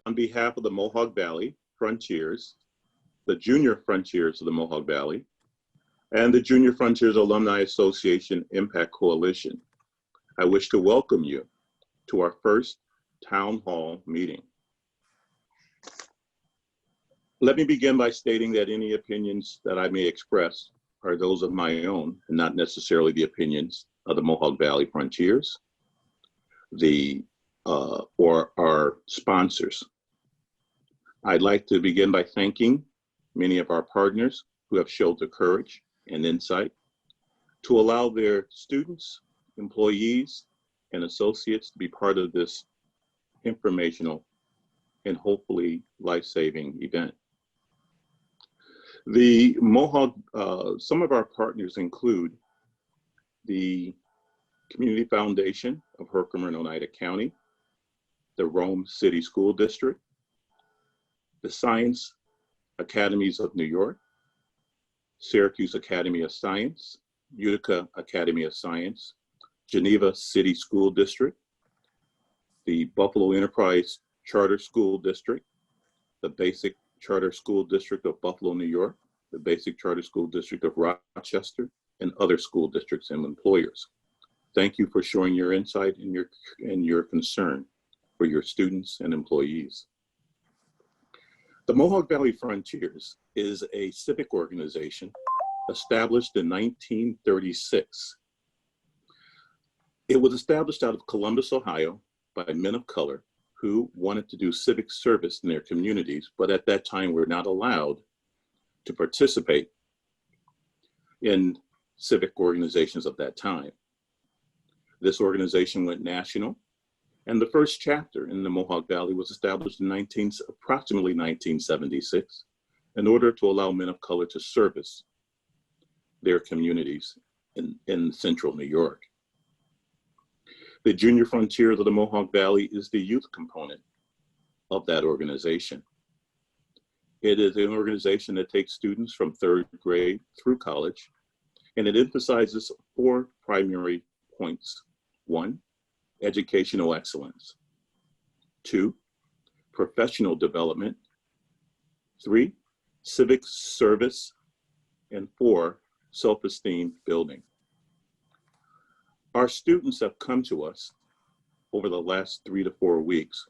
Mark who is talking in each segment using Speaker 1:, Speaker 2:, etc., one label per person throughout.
Speaker 1: On behalf of the Mohawk Valley Frontiers, the Junior Frontiers of the Mohawk Valley, and the Junior Frontiers Alumni Association Impact Coalition, I wish to welcome you to our first town hall meeting. Let me begin by stating that any opinions that I may express are those of my own and not necessarily the opinions of the Mohawk Valley Frontiers, or our sponsors. I'd like to begin by thanking many of our partners who have showed the courage and insight to allow their students, employees, and associates to be part of this informational and hopefully life-saving event. The Mohawk, some of our partners include the Community Foundation of Herkimer and Oneida County, the Rome City School District, the Science Academies of New York, Syracuse Academy of Science, Utica Academy of Science, Geneva City School District, the Buffalo Enterprise Charter School District, the Basic Charter School District of Buffalo, New York, the Basic Charter School District of Rochester, and other school districts and employers. Thank you for showing your insight and your concern for your students and employees. The Mohawk Valley Frontiers is a civic organization established in 1936. It was established out of Columbus, Ohio, by men of color who wanted to do civic service in their communities, but at that time were not allowed to participate in civic organizations of that time. This organization went national, and the first chapter in the Mohawk Valley was established in approximately 1976 in order to allow men of color to service their communities in central New York. The Junior Frontiers of the Mohawk Valley is the youth component of that organization. It is an organization that takes students from 3rd grade through college, and it emphasizes 4 primary points. 1, educational excellence. 2, professional development. 3, civic service. And 4, self-esteem building. Our students have come to us over the last 3 to 4 weeks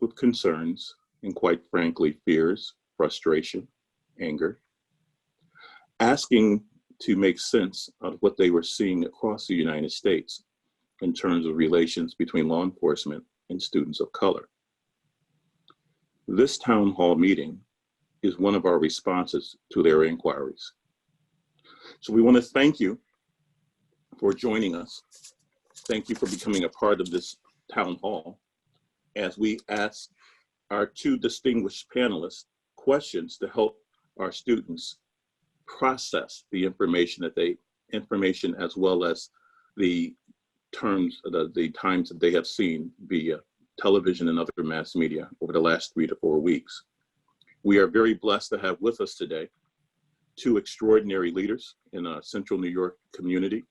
Speaker 1: with concerns and, quite frankly, fears, frustration, anger, asking to make sense of what they were seeing across the United States in terms of relations between law enforcement and students of color. This town hall meeting is one of our responses to their inquiries. So we want to thank you for joining us. Thank you for becoming a part of this town hall as we ask our 2 distinguished panelists questions to help our students process the information as well as the times that they have seen via television and other mass media over the last 3 to 4 weeks. We are very blessed to have with us today 2 extraordinary leaders in our central New York community.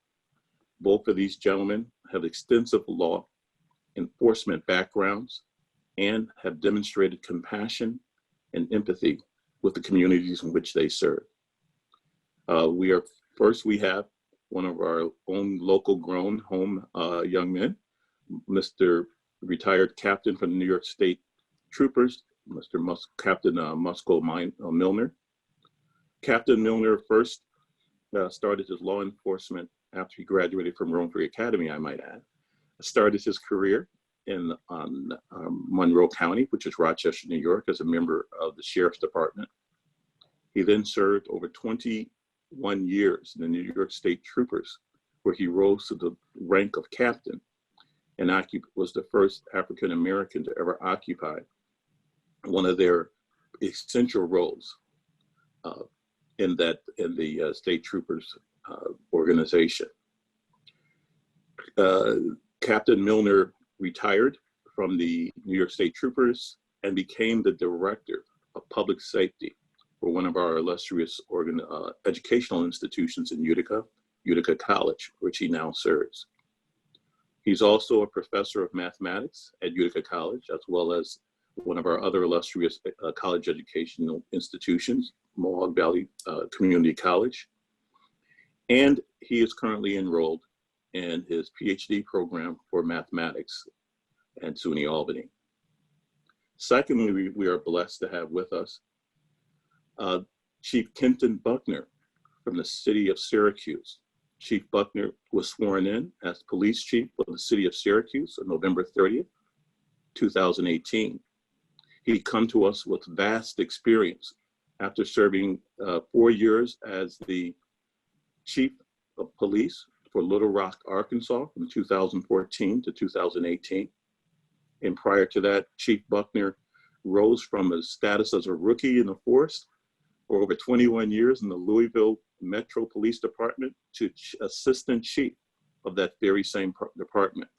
Speaker 1: Both of these gentlemen have extensive law enforcement backgrounds and have demonstrated compassion and empathy with the communities in which they serve. We have one of our own local grown home young men, Mr. retired captain from the New York State Troopers, Captain Musco Milner. Captain Milner first started his law enforcement after he graduated from Rome Free Academy, I might add. Started his career in Monroe County, which is Rochester, New York, as a member of the Sheriff's Department. He then served over 21 years in the New York State Troopers, where he rose to the rank of captain and was the first African American to ever occupy one of their essential roles in the State Troopers organization. Captain Milner retired from the New York State Troopers and became the director of public safety for one of our illustrious educational institutions in Utica College, which he now serves. He's also a professor of mathematics at Utica College, as well as one of our other illustrious college educational institutions, Mohawk Valley Community College. And he is currently enrolled in his PhD program for mathematics at SUNY Albany. Secondly, we are blessed to have with us Chief Kenton Buckner from the city of Syracuse. Chief Buckner was sworn in as police chief of the city of Syracuse on November 30th, 2018. He come to us with vast experience after serving 4 years as the chief of police for Little Rock, Arkansas from 2014 to 2018. And prior to that, Chief Buckner rose from his status as a rookie in the force for over 21 years in the Louisville Metro Police Department to assistant chief of that very same department,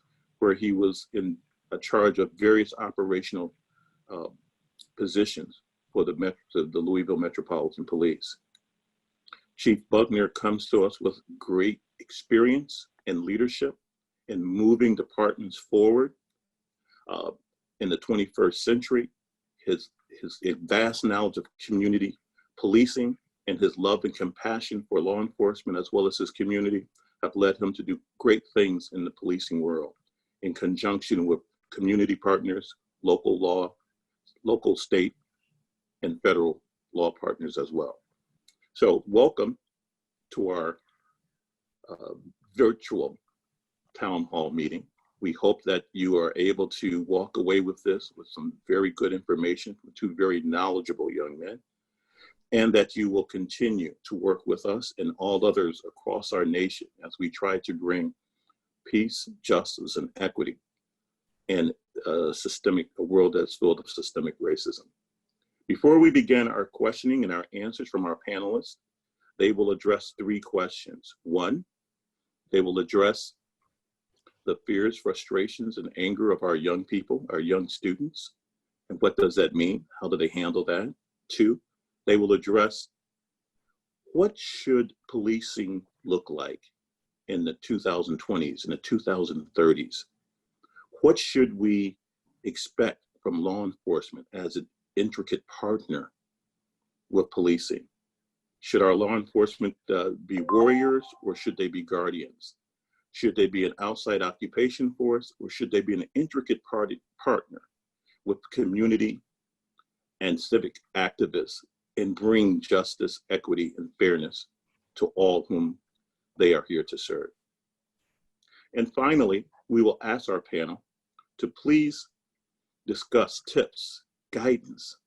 Speaker 1: where he was in charge of various operational positions for the Louisville Metropolitan Police. Chief Buckner comes to us with great experience and leadership in moving departments forward in the 21st century. His vast knowledge of community policing and his love and compassion for law enforcement as well as his community have led him to do great things in the policing world in conjunction with community partners, local, state, and federal law partners as well. So welcome to our virtual town hall meeting. We hope that you are able to walk away with this with some very good information from two very knowledgeable young men, and that you will continue to work with us and all others across our nation as we try to bring peace, justice, and equity in a world that's filled with systemic racism. Before we begin our questioning and our answers from our panelists, they will address three questions. One, they will address the fears, frustrations, and anger of our young people, our young students, and what does that mean? How do they handle that? Two, they will address what should policing look like in the 2020s and the 2030s? What should we expect from law enforcement as an intricate partner with policing? Should our law enforcement be warriors, or should they be guardians? Should they be an outside occupation force, or should they be an intricate partner with community and civic activists and bring justice, equity, and fairness to all whom they are here to serve? And finally, we will ask our panel to please discuss tips, guidance,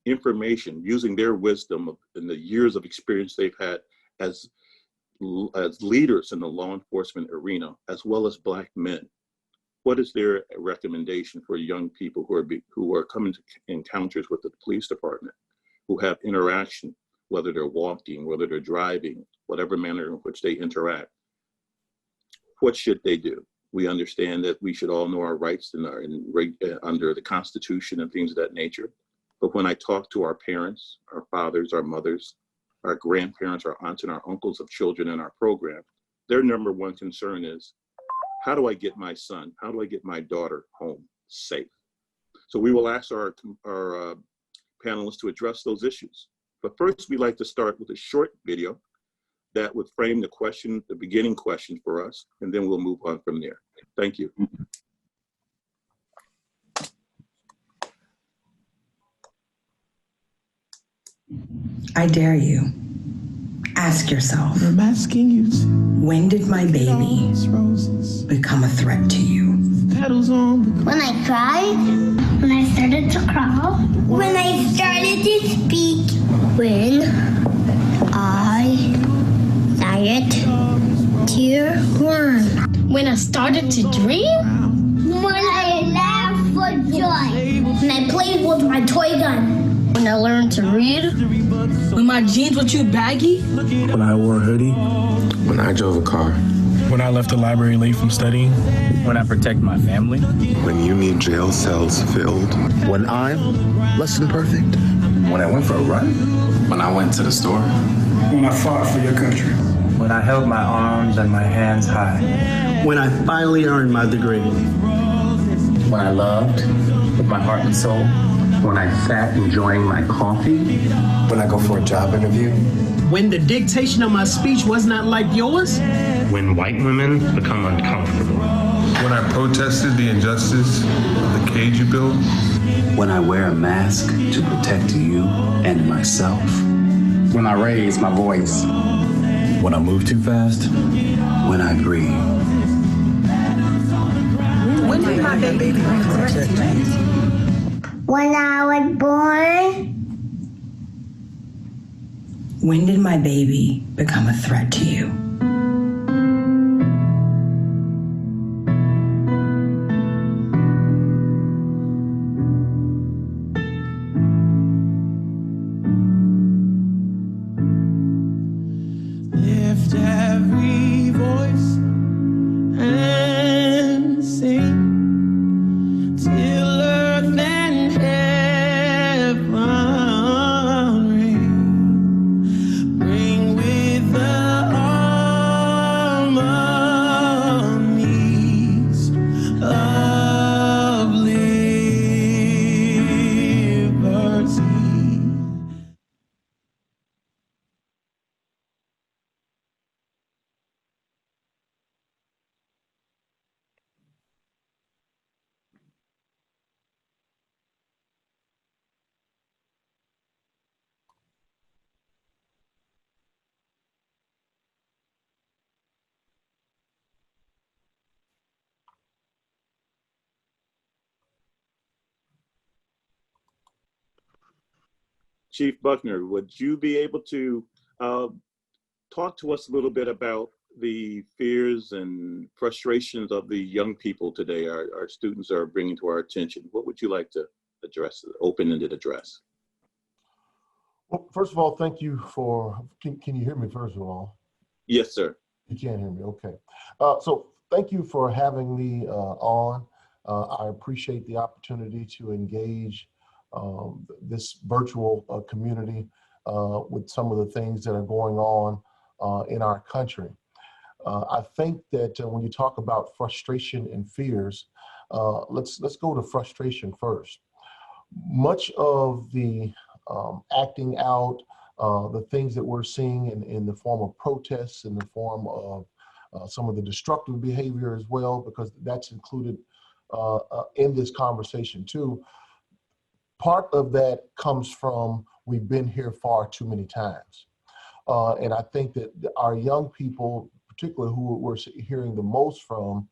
Speaker 1: information using their wisdom and the years of experience they've had as leaders in the law enforcement arena, as well as Black men. What is their recommendation for young people who are coming to encounters with the police department, who have interaction, whether they're walking, whether they're driving, whatever manner in which they interact? What should they do? We understand that we should all know our rights under the Constitution and things of that nature. But when I talk to our parents, our fathers, our mothers, our grandparents, our aunts, and our uncles of children in our program, their number one concern is, how do I get my son, how do I get my daughter home safe? So we will ask our panelists to address those issues. But first, we'd like to start with a short video that would frame the question, the beginning question for us, and then we'll move on from there. Thank you.
Speaker 2: I dare you. Ask yourself,
Speaker 3: I'm asking you to,
Speaker 2: when did my baby become a threat to you?
Speaker 3: petals on the
Speaker 4: When I cried, when I started to crawl, when I started to speak, when I started to run,
Speaker 5: When I started to dream?
Speaker 4: when I laughed for joy, when I played with my toy gun,
Speaker 5: When I learned to read? When my jeans were too baggy?
Speaker 6: When I wore a hoodie.
Speaker 7: When I drove a car.
Speaker 6: When I left the library late from studying.
Speaker 8: When I protect my family.
Speaker 7: When you need jail cells filled.
Speaker 9: When I'm less than perfect.
Speaker 7: When I went for a run. When I went to the store.
Speaker 10: When I fought for your country.
Speaker 8: When I held my arms and my hands high.
Speaker 9: When I finally earned my degree.
Speaker 8: when I loved with my heart and soul.
Speaker 7: When I sat enjoying my coffee. When I go for a job interview.
Speaker 3: When the dictation of my speech was not like yours.
Speaker 11: When white women become uncomfortable.
Speaker 12: When I protested the injustice of the cage you built.
Speaker 13: When I wear a mask to protect you and myself.
Speaker 7: When I raise my voice.
Speaker 13: When I move too fast. When I breathe.
Speaker 5: When did my baby become a threat to you?
Speaker 4: When I was born.
Speaker 2: When did my baby become a threat to you?
Speaker 3: Lift every voice and sing till earth and heaven ring. Bring with the harmonies of liberty.
Speaker 1: Chief Buckner, would you be able to talk to us a little bit about the fears and frustrations of the young people today, our students are bringing to our attention? What would you like to address, open-ended address?
Speaker 14: Well, first of all, thank you for, can you hear me first of all?
Speaker 1: Yes, sir.
Speaker 14: You can hear me, okay. So thank you for having me on. I appreciate the opportunity to engage this virtual community with some of the things that are going on in our country. I think that when you talk about frustration and fears, let's go to frustration first. Much of the acting out, the things that we're seeing in the form of protests, in the form of some of the destructive behavior as well, because that's included in this conversation too. Part of that comes from we've been here far too many times. And I think that our young people, particularly who we're hearing the most from,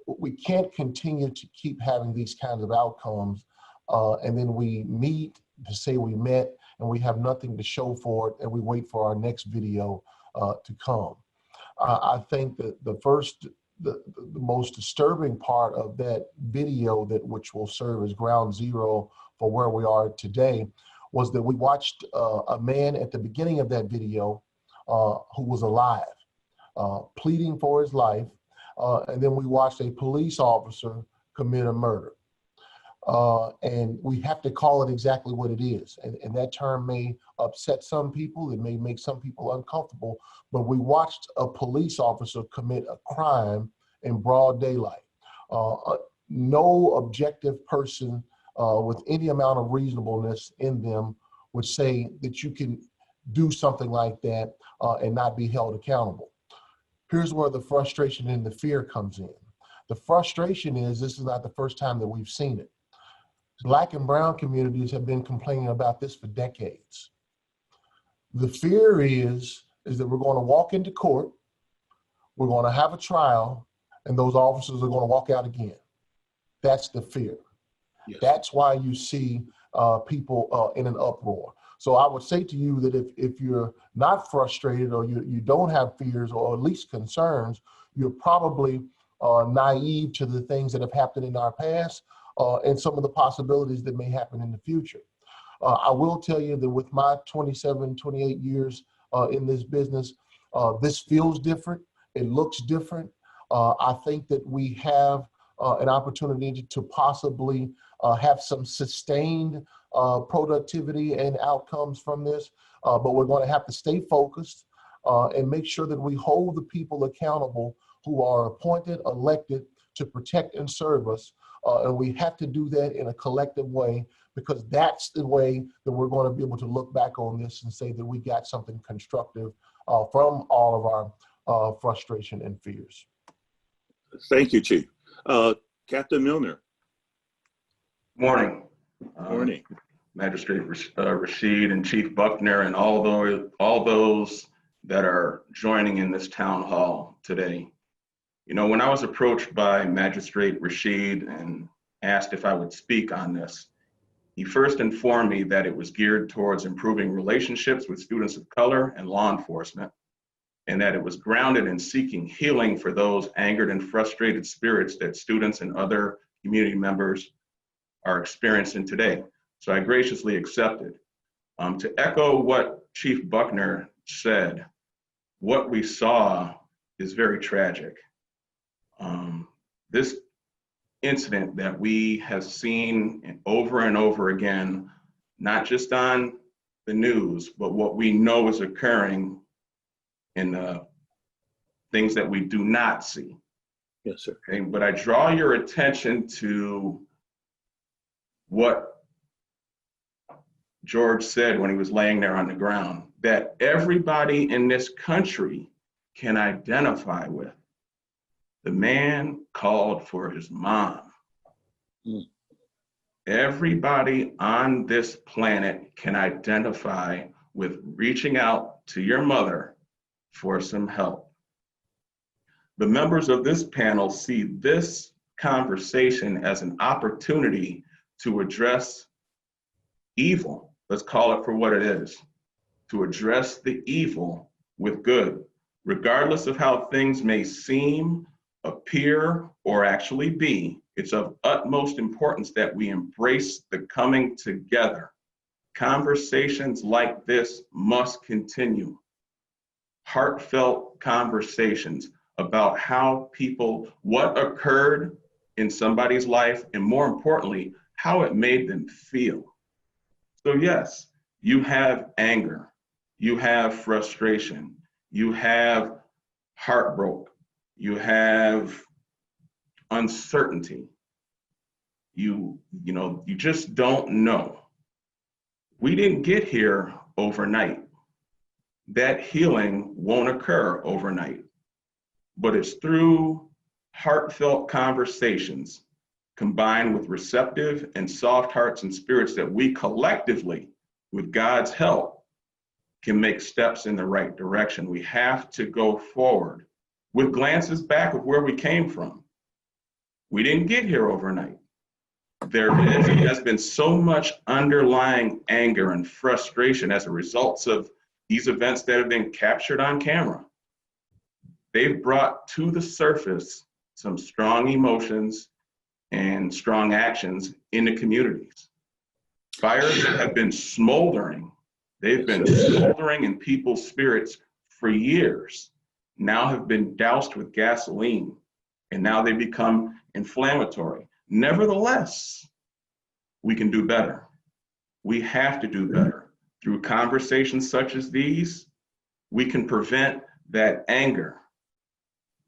Speaker 14: we can't continue to keep having these kinds of outcomes and then we meet to say we met and we have nothing to show for it and we wait for our next video to come. I think that the most disturbing part of that video, which will serve as ground zero for where we are today, was that we watched a man at the beginning of that video who was alive, pleading for his life, and then we watched a police officer commit a murder. And we have to call it exactly what it is. And that term may upset some people, it may make some people uncomfortable, but we watched a police officer commit a crime in broad daylight. No objective person with any amount of reasonableness in them would say that you can do something like that and not be held accountable. Here's where the frustration and the fear comes in. The frustration is this is not the first time that we've seen it. Black and brown communities have been complaining about this for decades. The fear is that we're going to walk into court, we're going to have a trial, and those officers are going to walk out again. That's the fear. Yes. That's why you see people in an uproar. So I would say to you that if you're not frustrated or you don't have fears or at least concerns, you're probably naive to the things that have happened in our past and some of the possibilities that may happen in the future. I will tell you that with my 27, 28 years in this business, this feels different. It looks different. I think that we have an opportunity to possibly have some sustained productivity and outcomes from this, but we're going to have to stay focused and make sure that we hold the people accountable who are appointed, elected to protect and serve us, And we have to do that in a collective way, because that's the way that we're going to be able to look back on this and say that we got something constructive from all of our frustration and fears.
Speaker 1: Thank you, Chief. Captain Milner.
Speaker 15: Morning.
Speaker 1: Morning.
Speaker 15: Magistrate Rasheed and Chief Buckner and all those that are joining in this town hall today. You know, when I was approached by Magistrate Rasheed and asked if I would speak on this, he first informed me that it was geared towards improving relationships with students of color and law enforcement, and that it was grounded in seeking healing for those angered and frustrated spirits that students and other community members are experiencing today. So I graciously accepted. To echo what Chief Buckner said, what we saw is very tragic. This incident that we have seen over and over again, not just on the news, but what we know is occurring in the things that we do not see.
Speaker 1: Yes, sir.
Speaker 15: Okay, but I draw your attention to what George said when he was laying there on the ground, that everybody in this country can identify with. The man called for his mom. Everybody on this planet can identify with reaching out to your mother for some help. The members of this panel see this conversation as an opportunity to address evil. Let's call it for what it is. To address the evil with good, regardless of how things may seem, appear, or actually be. It's of utmost importance that we embrace the coming together. Conversations like this must continue. Heartfelt conversations about how what occurred in somebody's life, and more importantly, how it made them feel. So yes, you have anger, you have frustration, you have heartbreak, you have uncertainty. You just don't know. We didn't get here overnight. That healing won't occur overnight, but it's through heartfelt conversations combined with receptive and soft hearts and spirits that we collectively, with God's help, can make steps in the right direction. We have to go forward with glances back of where we came from. We didn't get here overnight. There has been so much underlying anger and frustration as a result of these events that have been captured on camera. They've brought to the surface some strong emotions and strong actions in the communities. Fires have been smoldering. They've been smoldering in people's spirits for years, now have been doused with gasoline, and now they become inflammatory. Nevertheless, we can do better. We have to do better. Through conversations such as these, we can prevent that anger,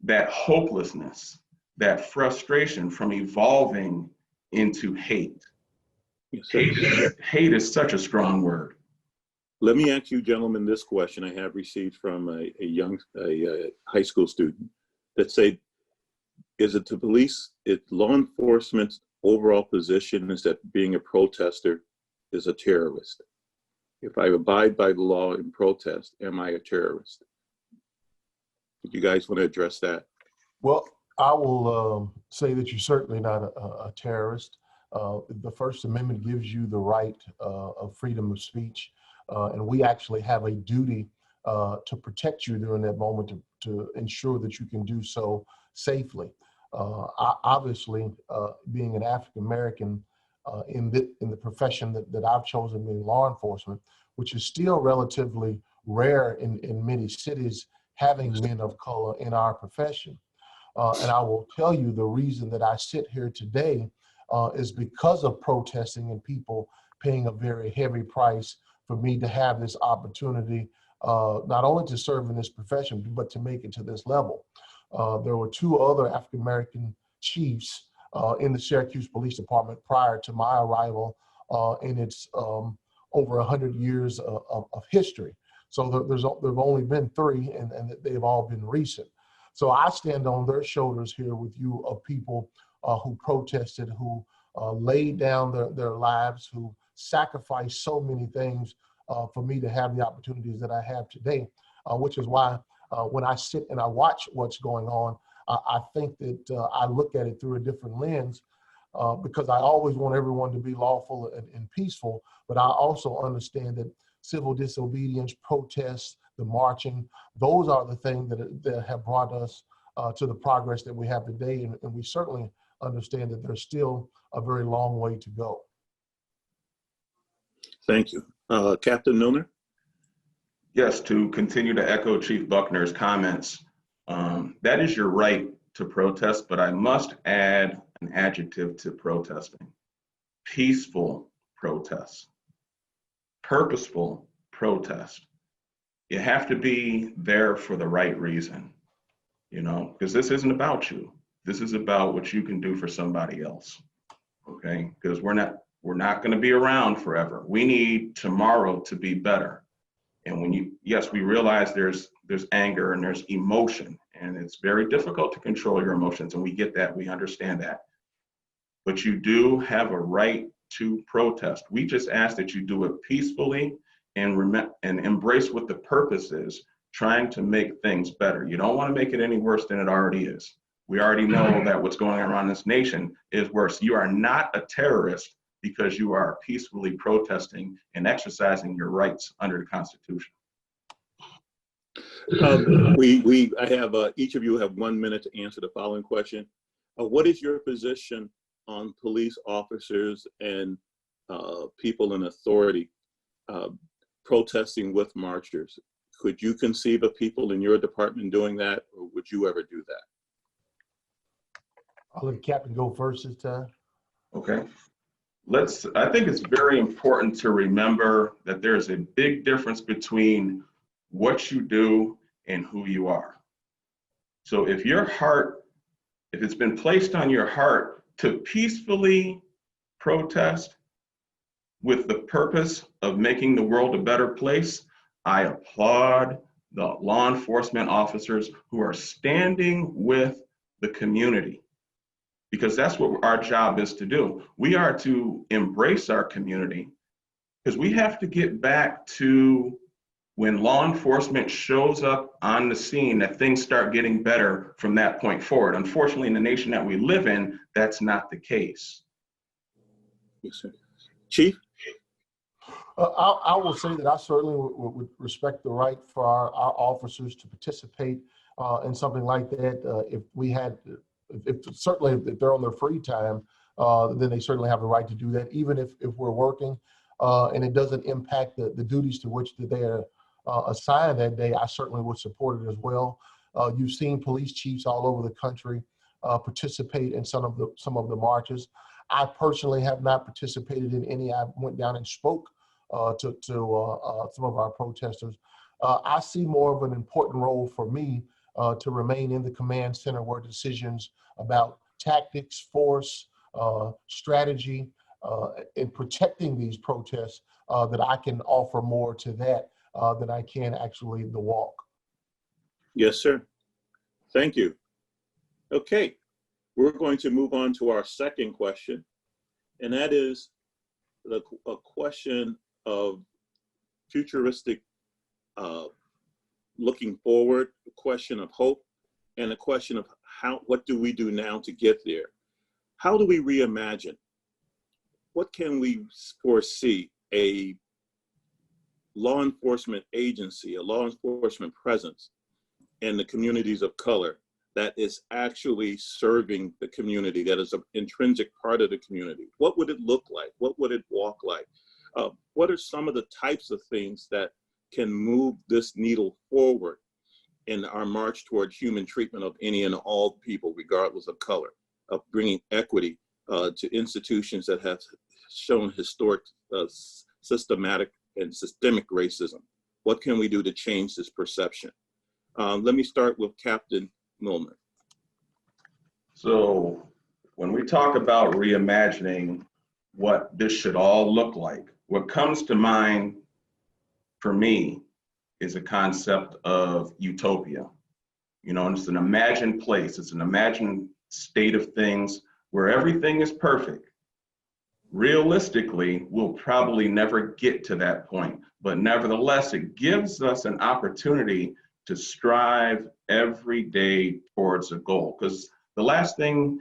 Speaker 15: that hopelessness, that frustration from evolving into hate.
Speaker 1: Yes,
Speaker 15: hate is such a strong word.
Speaker 1: Let me ask you gentlemen this question I have received from a high school student that say, is it the police, law enforcement's overall position is that being a protester is a terrorist? If I abide by the law and protest, am I a terrorist? Do you guys want to address that?
Speaker 14: Well, I will say that you're certainly not a terrorist. The First Amendment gives you the right of freedom of speech, and we actually have a duty to protect you during that moment to ensure that you can do so safely. Obviously, being an African American in the profession that I've chosen, being law enforcement, which is still relatively rare in many cities, having men of color in our profession. And I will tell you the reason that I sit here today is because of protesting and people paying a very heavy price for me to have this opportunity, not only to serve in this profession, but to make it to this level. There were two other African-American chiefs in the Syracuse Police Department prior to my arrival in its over 100 years of history. So there've only been 3, and they've all been recent. So I stand on their shoulders here with you of people who protested, who laid down their lives, who sacrificed so many things for me to have the opportunities that I have today, which is why when I sit and I watch what's going on, I think that I look at it through a different lens because I always want everyone to be lawful and peaceful, but I also understand that civil disobedience, protests, the marching, those are the things that have brought us to the progress that we have today, and we certainly understand that there's still a very long way to go.
Speaker 1: Thank you. Captain Milner?
Speaker 15: Yes, to continue to echo Chief Buckner's comments, that is your right to protest, but I must add an adjective to protesting. Peaceful protest, purposeful protest. You have to be there for the right reason, you know, because this isn't about you. This is about what you can do for somebody else, okay? Because we're not going to be around forever. We need tomorrow to be better. And when yes, we realize there's anger and there's emotion, and it's very difficult to control your emotions, and we get that, we understand that. But you do have a right to protest. We just ask that you do it peacefully and embrace what the purpose is, trying to make things better. You don't want to make it any worse than it already is. We already know that what's going on around this nation is worse. You are not a terrorist because you are peacefully protesting and exercising your rights under the Constitution.
Speaker 1: I have each of you have 1 minute to answer the following question. What is your position on police officers and people in authority protesting with marchers? Could you conceive of people in your department doing that, or would you ever do that?
Speaker 14: I'll let the captain go first this time.
Speaker 15: Okay. I think it's very important to remember that there's a big difference between what you do and who you are. So if it's been placed on your heart to peacefully protest with the purpose of making the world a better place, I applaud the law enforcement officers who are standing with the community, because that's what our job is to do. We are to embrace our community, because we have to get back to when law enforcement shows up on the scene, that things start getting better from that point forward. Unfortunately, in the nation that we live in, that's not the case.
Speaker 1: Yes, sir. Chief?
Speaker 14: I will say that I certainly would respect the right for our officers to participate in something like that. Certainly if they're on their free time, then they certainly have the right to do that, even if we're working and it doesn't impact the duties to which they are assigned that day. I certainly would support it as well. You've seen police chiefs all over the country participate in some of the marches. I personally have not participated in any. I went down and spoke to some of our protesters. I see more of an important role for me to remain in the command center where decisions about tactics, force, strategy, in protecting these protests, that I can offer more to that than I can actually the walk.
Speaker 1: Yes, sir. Thank you. Okay, we're going to move on to our second question, and that is a question of futuristic looking forward, a question of hope, and a question of what do we do now to get there? How do we reimagine? What can we foresee a law enforcement agency, a law enforcement presence in the communities of color that is actually serving the community, that is an intrinsic part of the community? What would it look like? What would it walk like? What are some of the types of things that can move this needle forward in our march toward human treatment of any and all people, regardless of color, of bringing equity to institutions that have shown historic, systematic, and systemic racism? What can we do to change this perception? Let me start with Captain Milner.
Speaker 15: So when we talk about reimagining what this should all look like, what comes to mind for me is a concept of utopia. You know, and it's an imagined place, it's an imagined state of things where everything is perfect. Realistically, we'll probably never get to that point, but nevertheless, it gives us an opportunity to strive every day towards a goal. Because the last thing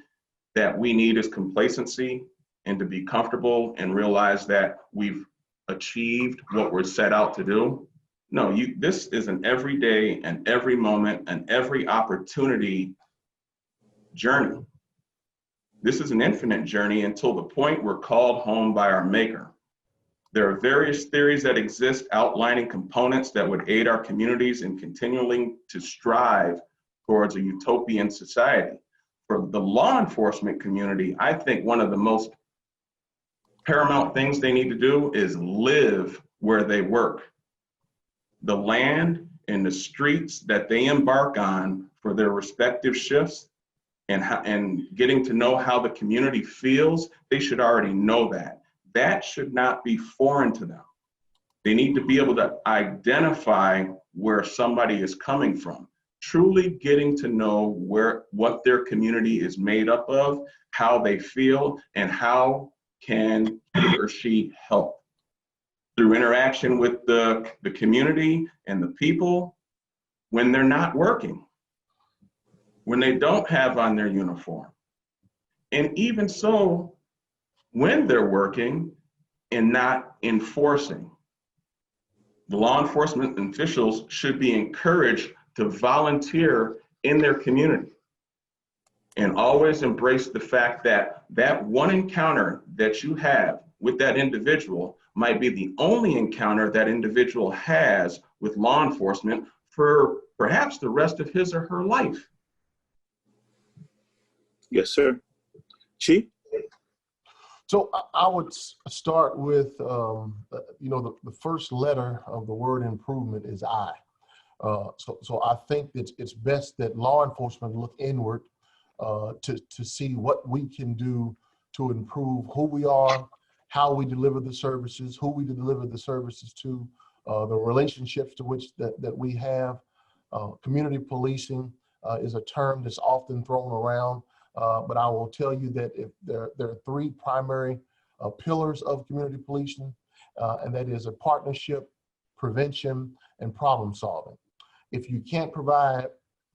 Speaker 15: that we need is complacency and to be comfortable and realize that we've achieved what we're set out to do. No, this is an everyday and every moment and every opportunity journey. This is an infinite journey until the point we're called home by our maker. There are various theories that exist outlining components that would aid our communities in continuing to strive towards a utopian society. For the law enforcement community, I think one of the most paramount things they need to do is live where they work. The land and the streets that they embark on for their respective shifts and getting to know how the community feels, they should already know that. That should not be foreign to them. They need to be able to identify where somebody is coming from, truly getting to know what their community is made up of, how they feel, and how can he or she help. Through interaction with the community and the people when they're not working, when they don't have on their uniform. And even so, when they're working and not enforcing. The law enforcement officials should be encouraged to volunteer in their community and always embrace the fact that that one encounter that you have with that individual might be the only encounter that individual has with law enforcement for perhaps the rest of his or her life.
Speaker 1: Yes, sir. Chief?
Speaker 14: So I would start with, the first letter of the word improvement is I. So I think that it's best that law enforcement look inward to see what we can do to improve who we are, how we deliver the services, who we deliver the services to, the relationships to which that we have. Community policing is a term that's often thrown around, but I will tell you that if there are three primary pillars of community policing, and that is a partnership, prevention, and problem solving. If you can't provide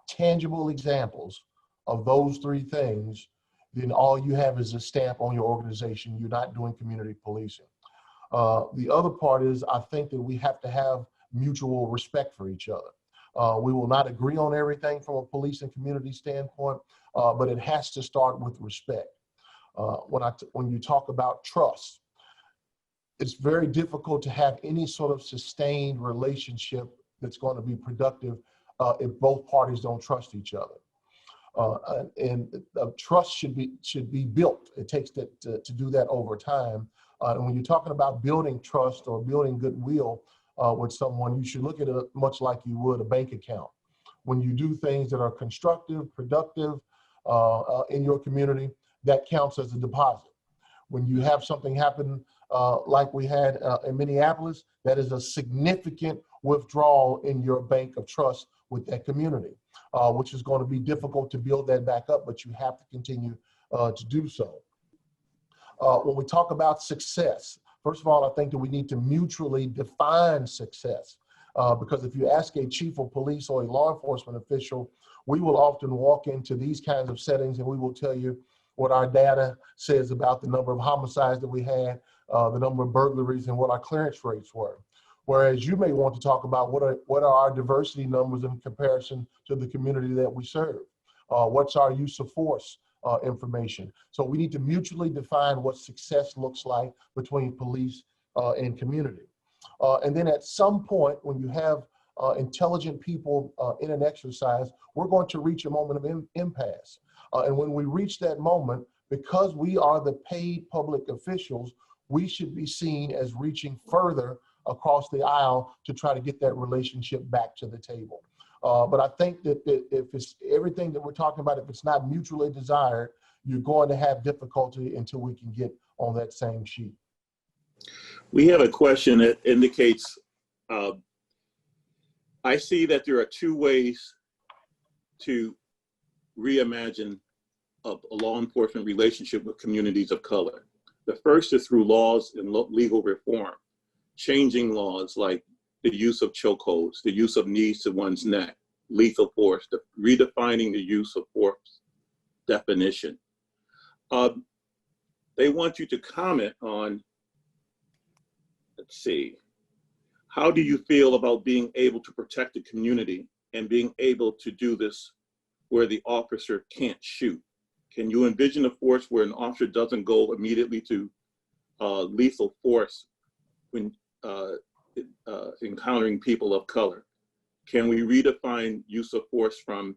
Speaker 14: tangible examples of those three things, then all you have is a stamp on your organization. You're not doing community policing. The other part is I think that we have to have mutual respect for each other. We will not agree on everything from a police and community standpoint, but it has to start with respect. When you talk about trust, it's very difficult to have any sort of sustained relationship that's going to be productive if both parties don't trust each other. Trust should be built. It takes that to do that over time. And when you're talking about building trust or building goodwill with someone, you should look at it much like you would a bank account. When you do things that are constructive, productive in your community, that counts as a deposit. When you have something happen like we had in Minneapolis, that is a significant withdrawal in your bank of trust with that community, which is going to be difficult to build that back up, but you have to continue to do so. When we talk about success, first of all, I think that we need to mutually define success, because if you ask a chief of police or a law enforcement official, we will often walk into these kinds of settings and we will tell you what our data says about the number of homicides that we had, the number of burglaries, and what our clearance rates were. Whereas you may want to talk about what are our diversity numbers in comparison to the community that we serve. What's our use of force information? So we need to mutually define what success looks like between police and community. And then at some point, when you have intelligent people in an exercise, we're going to reach a moment of impasse. And when we reach that moment, because we are the paid public officials, we should be seen as reaching further across the aisle to try to get that relationship back to the table. But I think that if it's everything that we're talking about, if it's not mutually desired, you're going to have difficulty until we can get on that same sheet.
Speaker 1: We have a question that indicates, I see that there are two ways to reimagine a law enforcement relationship with communities of color. The first is through laws and legal reform, changing laws like the use of chokeholds, the use of knees to one's neck, lethal force, redefining the use of force definition. They want you to comment on, let's see, how do you feel about being able to protect the community and being able to do this where the officer can't shoot? Can you envision a force where an officer doesn't go immediately to lethal force when encountering people of color? Can we redefine use of force from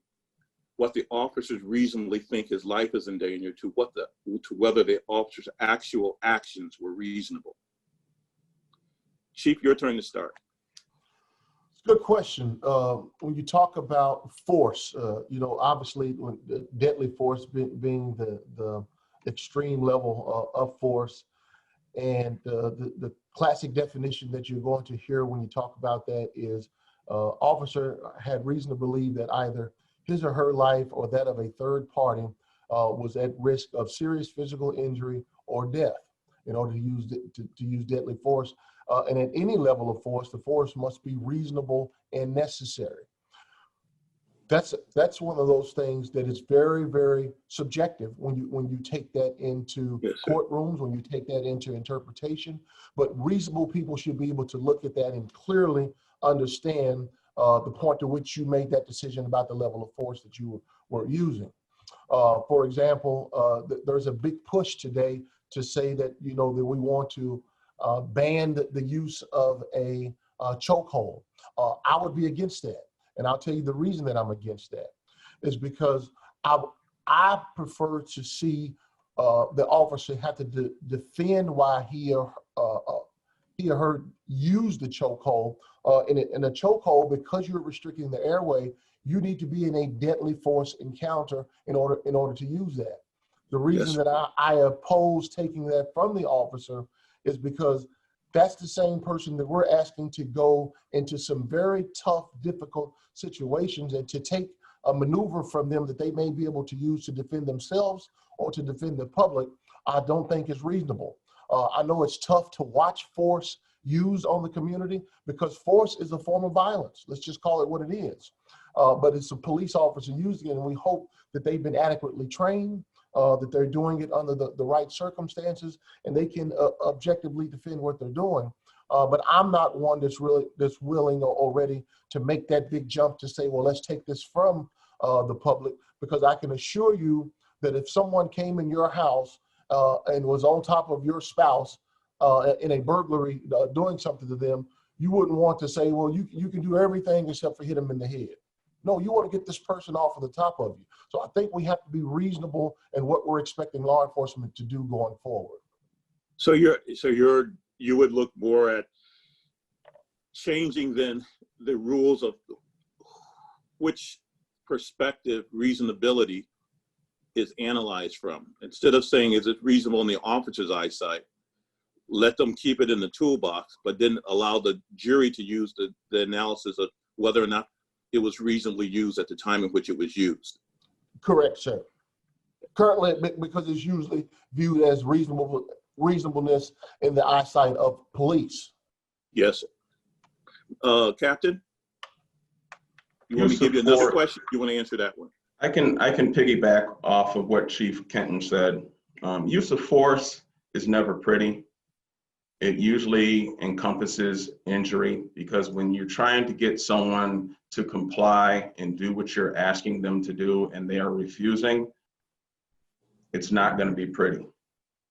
Speaker 1: what the officers reasonably think his life is in danger to whether the officer's actual actions were reasonable? Chief, your turn to start.
Speaker 14: Good question. When you talk about force, obviously when deadly force being the extreme level of force, and the classic definition that you're going to hear when you talk about that is officer had reason to believe that either his or her life or that of a third party was at risk of serious physical injury or death in order to use deadly force. And at any level of force, the force must be reasonable and necessary. That's one of those things that is very, very subjective when you take that into courtrooms, when you take that into interpretation. But reasonable people should be able to look at that and clearly understand the point to which you made that decision about the level of force that you were using. For example, there's a big push today to say that that we want to ban the use of a chokehold. I would be against that. And I'll tell you the reason that I'm against that is because I prefer to see the officer have to defend why he or her used the chokehold. In a chokehold, because you're restricting the airway, you need to be in a deadly force encounter in order to use that. The reason that I oppose taking that from the officer is because that's the same person that we're asking to go into some very tough, difficult situations and to take a maneuver from them that they may be able to use to defend themselves or to defend the public. I don't think is reasonable. I know it's tough to watch force used on the community because force is a form of violence. Let's just call it what it is. But it's a police officer using it, and we hope that they've been adequately trained, that they're doing it under the right circumstances, and they can objectively defend what they're doing. But I'm not one that's willing or ready to make that big jump to say, well, let's take this from the public, because I can assure you that if someone came in your house and was on top of your spouse in a burglary doing something to them, you wouldn't want to say, well, you can do everything except for hit them in the head. No, you want to get this person off of the top of you. So I think we have to be reasonable in what we're expecting law enforcement to do going forward.
Speaker 1: So you would look more at changing then the rules of which perspective reasonability is analyzed from. Instead of saying, is it reasonable in the officer's eyesight, let them keep it in the toolbox, but then allow the jury to use the analysis of whether or not it was reasonably used at the time in which it was used.
Speaker 14: Correct, sir. Currently, because it's usually viewed as reasonableness in the eyesight of police.
Speaker 1: Yes. Captain, you want me to give you another question? You want to answer that one?
Speaker 15: I can piggyback off of what Chief Kenton said. Use of force is never pretty. It usually encompasses injury, because when you're trying to get someone to comply and do what you're asking them to do and they are refusing, it's not going to be pretty.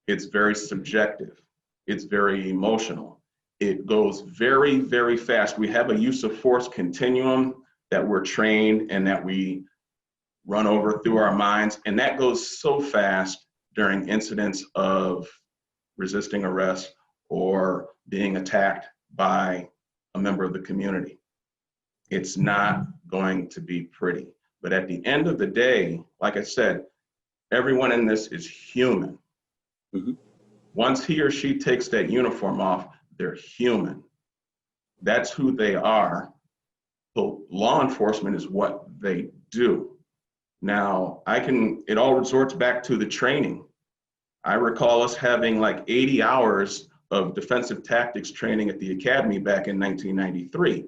Speaker 15: It's very subjective. It's very emotional. It goes very, very fast. We have a use of force continuum that we're trained and that we run over through our minds, and that goes so fast during incidents of resisting arrest or being attacked by a member of the community. It's not going to be pretty. But at the end of the day, like I said, Everyone in this is human.
Speaker 1: Mm-hmm.
Speaker 15: Once he or she takes that uniform off, they're human. That's who they are. So law enforcement is what they do. Now, it all resorts back to the training. I recall us having like 80 hours of defensive tactics training at the academy back in 1993.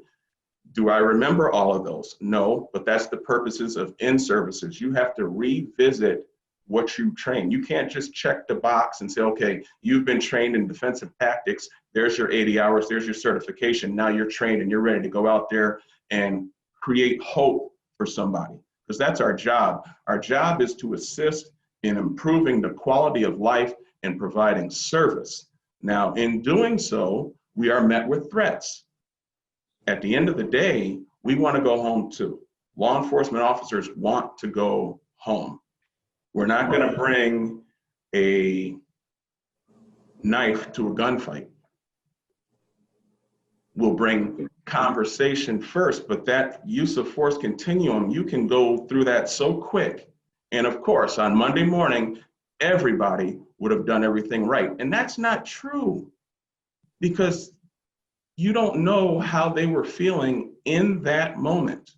Speaker 15: Do I remember all of those? No, but that's the purposes of in-services. You have to revisit what you train. You can't just check the box and say, okay, you've been trained in defensive tactics. There's your 80 hours, there's your certification. Now you're trained and you're ready to go out there and create hope for somebody, because that's our job. Our job is to assist in improving the quality of life and providing service. Now, in doing so, we are met with threats. At the end of the day, we want to go home too. Law enforcement officers want to go home. We're not going to bring a knife to a gunfight. We'll bring conversation first, but that use of force continuum, you can go through that so quick. And of course, on Monday morning, everybody would have done everything right. And that's not true, because you don't know how they were feeling in that moment.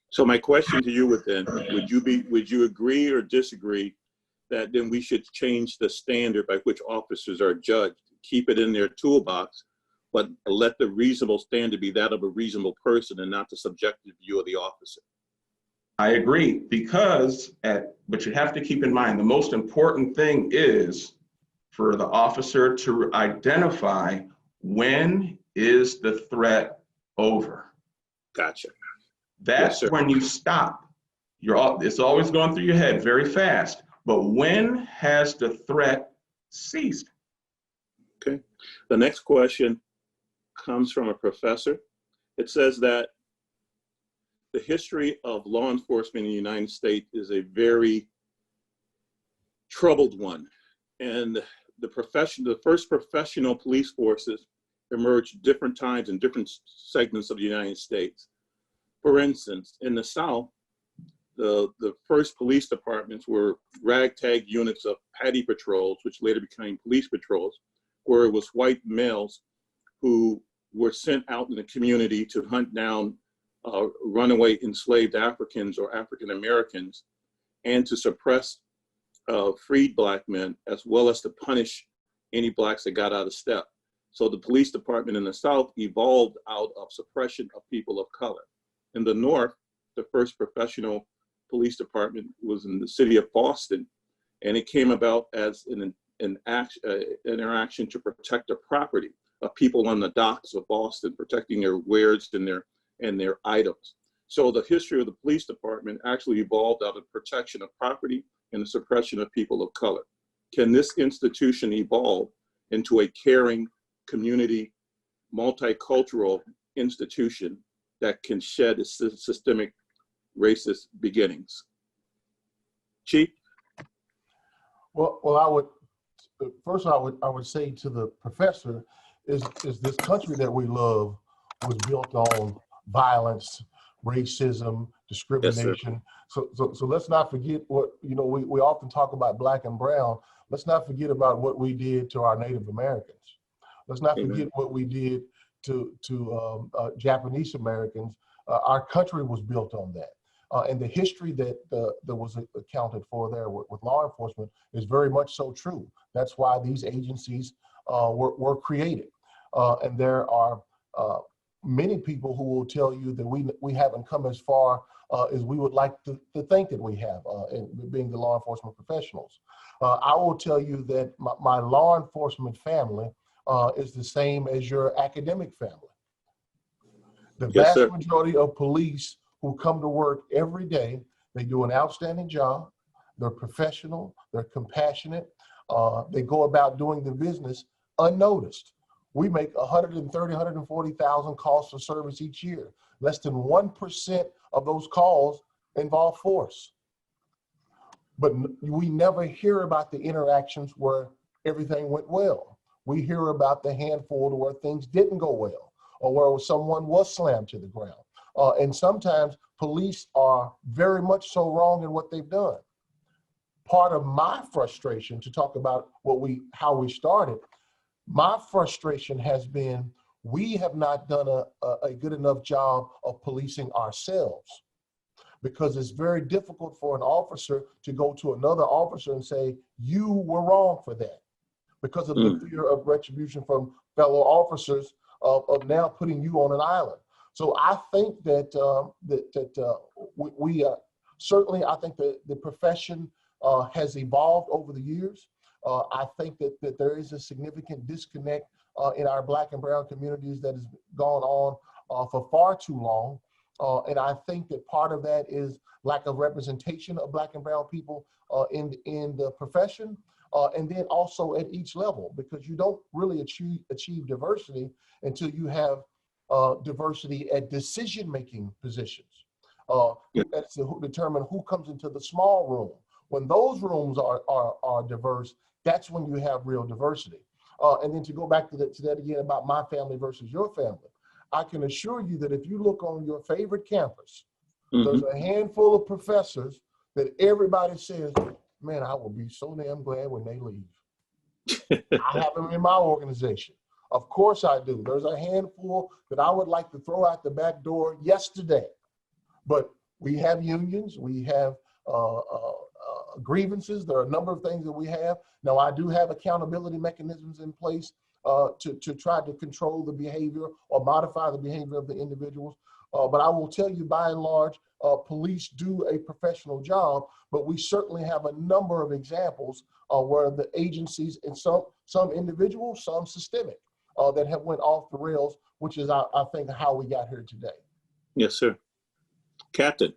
Speaker 1: So my question to you would you agree or disagree that then we should change the standard by which officers are judged, keep it in their toolbox, but let the reasonable standard be that of a reasonable person and not the subjective view of the officer?
Speaker 15: I agree, but you have to keep in mind, the most important thing is for the officer to identify when is the threat over.
Speaker 1: Gotcha.
Speaker 15: That's when you stop. It's always going through your head very fast, but when has the threat ceased?
Speaker 1: Okay. The next question comes from a professor. It says that the history of law enforcement in the United States is a very troubled one. And the first professional police forces emerged different times in different segments of the United States. For instance, in the South, the first police departments were ragtag units of paddy patrols, which later became police patrols, where it was white males who were sent out in the community to hunt down runaway enslaved Africans or African Americans, and to suppress freed Black men, as well as to punish any Blacks that got out of step. So the police department in the South evolved out of suppression of people of color. In the North, the first professional police department was in the city of Boston, and it came about as an interaction to protect the property of people on the docks of Boston, protecting their wares and their items. So the history of the police department actually evolved out of protection of property and the suppression of people of color. Can this institution evolve into a caring, community, multicultural institution that can shed its systemic racist beginnings? Chief?
Speaker 14: Well, I would say to the professor is this country that we love was built on violence, racism, discrimination. Yes, so let's not forget what, we often talk about Black and brown. Let's not forget about what we did to our Native Americans. Let's not forget what we did to Japanese Americans. Our country was built on that. And the history that was accounted for there with law enforcement is very much so true. That's why these agencies were created. And there are many people who will tell you that we haven't come as far as we would like to think that we have in being the law enforcement professionals. I will tell you that my law enforcement family is the same as your academic family. The vast majority of police who come to work every day, they do an outstanding job. They're professional, they're compassionate. They go about doing the business unnoticed. We make 130,000, 140,000 calls for service each year. Less than 1% of those calls involve force. But we never hear about the interactions where everything went well. We hear about the handful where things didn't go well, or where someone was slammed to the ground. And sometimes police are very much so wrong in what they've done. part of my frustration, to talk about how we started, my frustration has been we have not done a good enough job of policing ourselves, because it's very difficult for an officer to go to another officer and say, you were wrong for that, because of the fear of retribution from fellow officers of now putting you on an island. So I think that we certainly, I think that the profession has evolved over the years. I think that there is a significant disconnect in our Black and brown communities that has gone on for far too long. And I think that part of that is lack of representation of Black and brown people in the profession, and then also at each level, because you don't really achieve diversity until you have diversity at decision-making positions. That's to determine who comes into the small room. When those rooms are diverse, that's when you have real diversity. And then to go back to that again about my family versus your family, I can assure you that if you look on your favorite campus, there's a handful of professors that everybody says, man, I will be so damn glad when they leave. I have them in my organization. Of course I do. There's a handful that I would like to throw out the back door yesterday. But we have unions, we have grievances. There are a number of things that we have. Now, I do have accountability mechanisms in place to try to control the behavior or modify the behavior of the individuals. But I will tell you, by and large, police do a professional job, but we certainly have a number of examples where the agencies, and some individuals, some systemic, that have went off the rails, which is, I think, how we got here today.
Speaker 1: Yes, sir. Captain.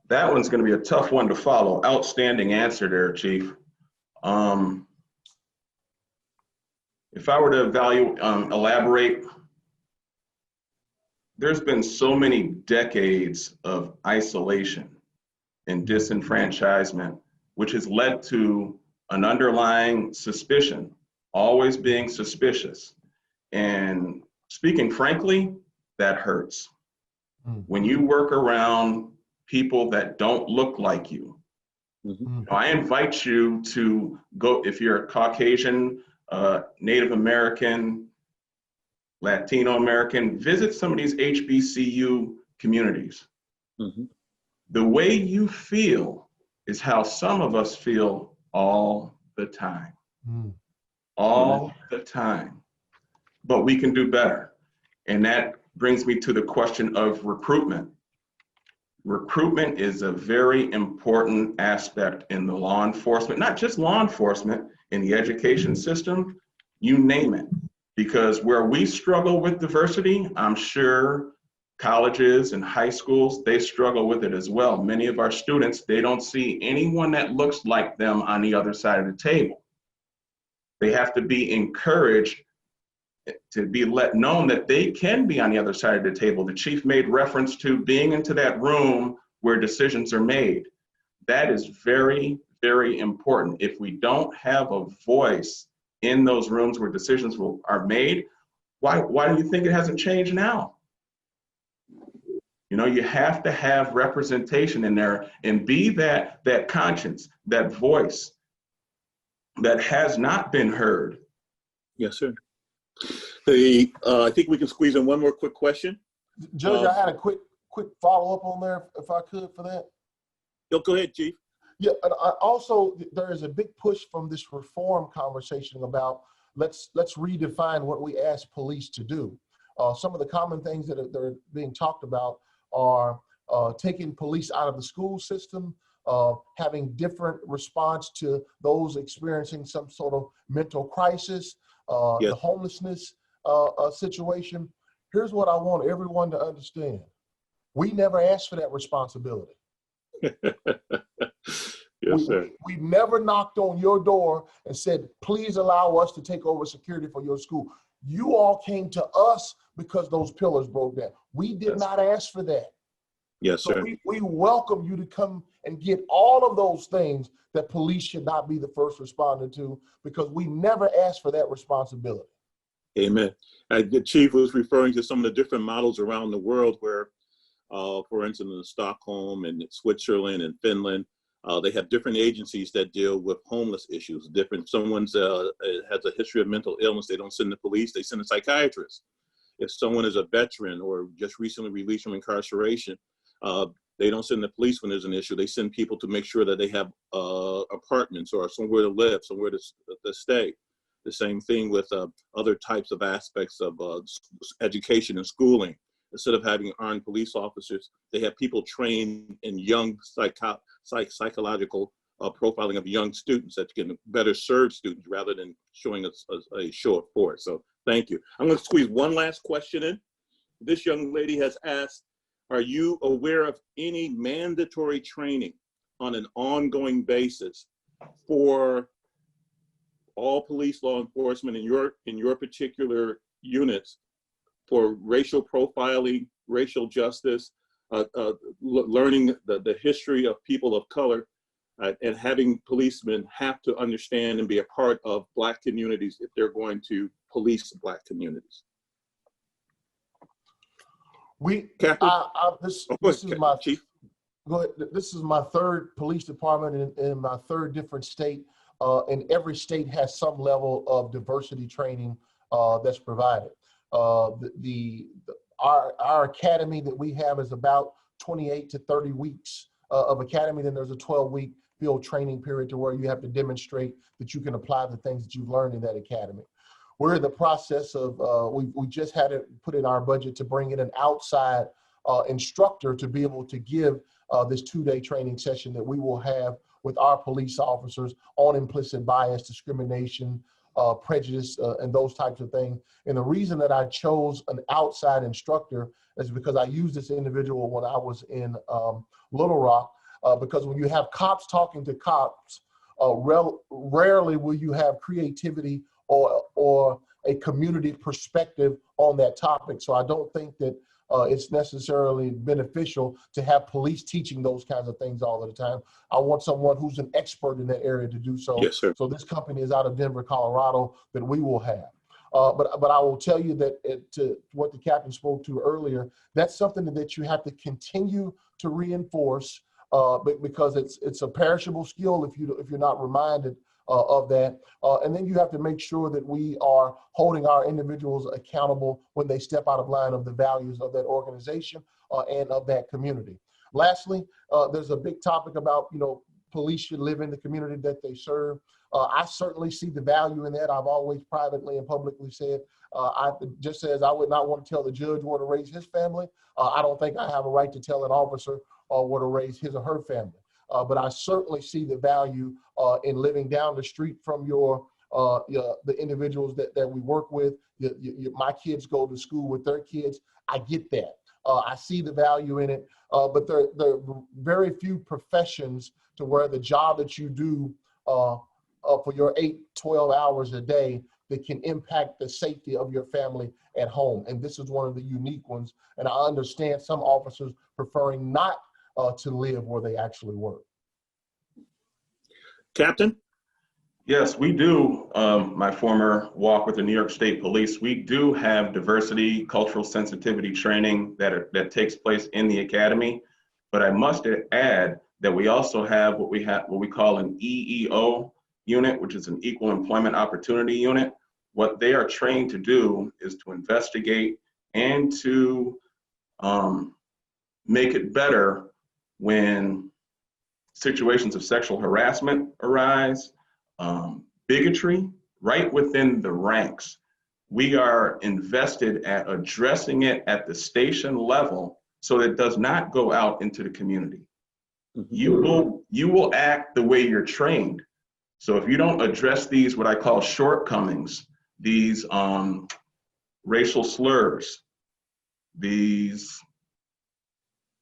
Speaker 15: That one's going to be a tough one to follow. Outstanding answer there, Chief. If I were to elaborate, there's been so many decades of isolation and disenfranchisement, which has led to an underlying suspicion, always being suspicious. And speaking frankly, that hurts. When you work around people that don't look like you. I invite you to go, if you're a Caucasian, Native American, Latino American, visit some of these HBCU communities. The way you feel is how some of us feel all the time. All the time. But we can do better. And that brings me to the question of recruitment. Recruitment is a very important aspect in the law enforcement, not just law enforcement, in the education system, you name it. Because where we struggle with diversity, I'm sure colleges and high schools, they struggle with it as well. Many of our students, they don't see anyone that looks like them on the other side of the table. They have to be encouraged to be let known that they can be on the other side of the table. The chief made reference to being into that room where decisions are made. That is very, very important. If we don't have a voice in those rooms where decisions are made, why do you think it hasn't changed now? You know, you have to have representation in there and be that conscience, that voice that has not been heard.
Speaker 1: Yes, sir. I think we can squeeze in one more quick question.
Speaker 14: Judge, I had a quick follow-up on there, if I could, for that.
Speaker 1: Go ahead, Chief.
Speaker 14: Yeah, and also there is a big push from this reform conversation about let's redefine what we ask police to do. Some of the common things that are being talked about are taking police out of the school system, having different response to those experiencing some sort of mental crisis, the homelessness situation. Here's what I want everyone to understand. We never asked for that responsibility.
Speaker 1: Yes, sir.
Speaker 14: We never knocked on your door and said, please allow us to take over security for your school. You all came to us because those pillars broke down. We did not ask for that.
Speaker 1: Yes, sir.
Speaker 14: So we welcome you to come and get all of those things that police should not be the first responder to, because we never asked for that responsibility.
Speaker 1: Amen. The chief was referring to some of the different models around the world where, for instance, in Stockholm and Switzerland and Finland, They have different agencies that deal with homeless issues. Someone's has a history of mental illness, they don't send the police, they send a psychiatrist. If someone is a veteran or just recently released from incarceration, they don't send the police when there's an issue. They send people to make sure that they have apartments or somewhere to live, somewhere to stay. The same thing with other types of aspects of education and schooling. Instead of having armed police officers, they have people trained in young psychological profiling of young students that can better serve students rather than showing a show of force. So thank you. I'm going to squeeze one last question in. This young lady has asked, are you aware of any mandatory training on an ongoing basis for all police law enforcement in your particular units for racial profiling, racial justice, learning the history of people of color, and having policemen have to understand and be a part of Black communities if they're going to police Black communities?
Speaker 14: This is my third police department in my third different state, and every state has some level of diversity training that's provided. Our academy that we have is about 28 to 30 weeks of academy. Then there's a 12-week field training period to where you have to demonstrate that you can apply the things that you've learned in that academy. We're in the process of, we just had it put in our budget to bring in an outside instructor to be able to give this 2-day training session that we will have with our police officers on implicit bias, discrimination, prejudice, and those types of things. And the reason that I chose an outside instructor is because I used this individual when I was in Little Rock, because when you have cops talking to cops, rarely will you have creativity or a community perspective on that topic. So I don't think that it's necessarily beneficial to have police teaching those kinds of things all of the time. I want someone who's an expert in that area to do so.
Speaker 1: Yes, sir.
Speaker 14: So this company is out of Denver, Colorado, that we will have. But I will tell you that to what the captain spoke to earlier, that's something that you have to continue to reinforce because it's a perishable skill if you're not reminded of that. And then you have to make sure that we are holding our individuals accountable when they step out of line of the values of that organization and of that community. Lastly, there's a big topic about, police should live in the community that they serve. I certainly see the value in that. I've always privately and publicly said, just as I would not want to tell the judge where to raise his family, I don't think I have a right to tell an officer where to raise his or her family. But I certainly see the value in living down the street from the individuals that we work with. My kids go to school with their kids. I get that. I see the value in it. But there are very few professions to where the job that you do for your 8-12 hours a day that can impact the safety of your family at home. And this is one of the unique ones. And I understand some officers preferring not to live where they actually work.
Speaker 1: Captain?
Speaker 15: Yes, we do. My former walk with the New York State Police, we do have diversity, cultural sensitivity training that takes place in the academy. But I must add that we also have what we call an EEO unit, which is an Equal Employment Opportunity Unit. What they are trained to do is to investigate and to make it better when situations of sexual harassment arise, bigotry, right within the ranks. We are invested at addressing it at the station level so that it does not go out into the community. You will act the way you're trained. So if you don't address these, what I call shortcomings, these racial slurs, these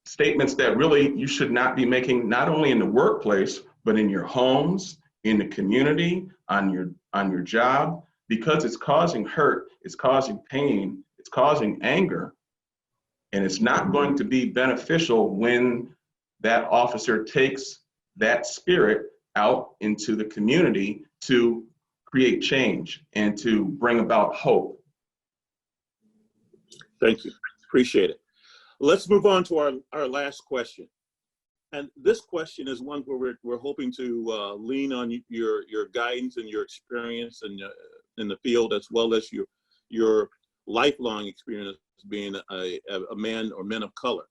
Speaker 15: statements that really you should not be making, not only in the workplace, but in your homes, in the community, on your job, because it's causing hurt, it's causing pain, it's causing anger, and it's not going to be beneficial when that officer takes that spirit out into the community to create change and to bring about hope.
Speaker 1: Thank you, appreciate it. Let's move on to our last question. And this question is one where we're hoping to lean on your guidance and your experience in the field, as well as your lifelong experience being a man or men of color.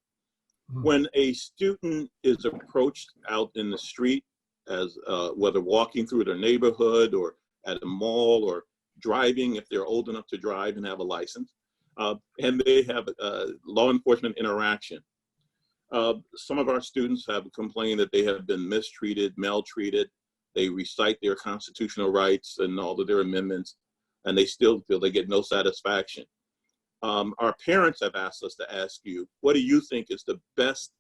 Speaker 1: When a student is approached out in the street, as whether walking through their neighborhood or at a mall or driving, if they're old enough to drive and have a license, and they have a law enforcement interaction, some of our students have complained that they have been mistreated, maltreated. They recite their constitutional rights and all of their amendments, and they still feel they get no satisfaction. Our parents have asked us to ask you, what do you think is the best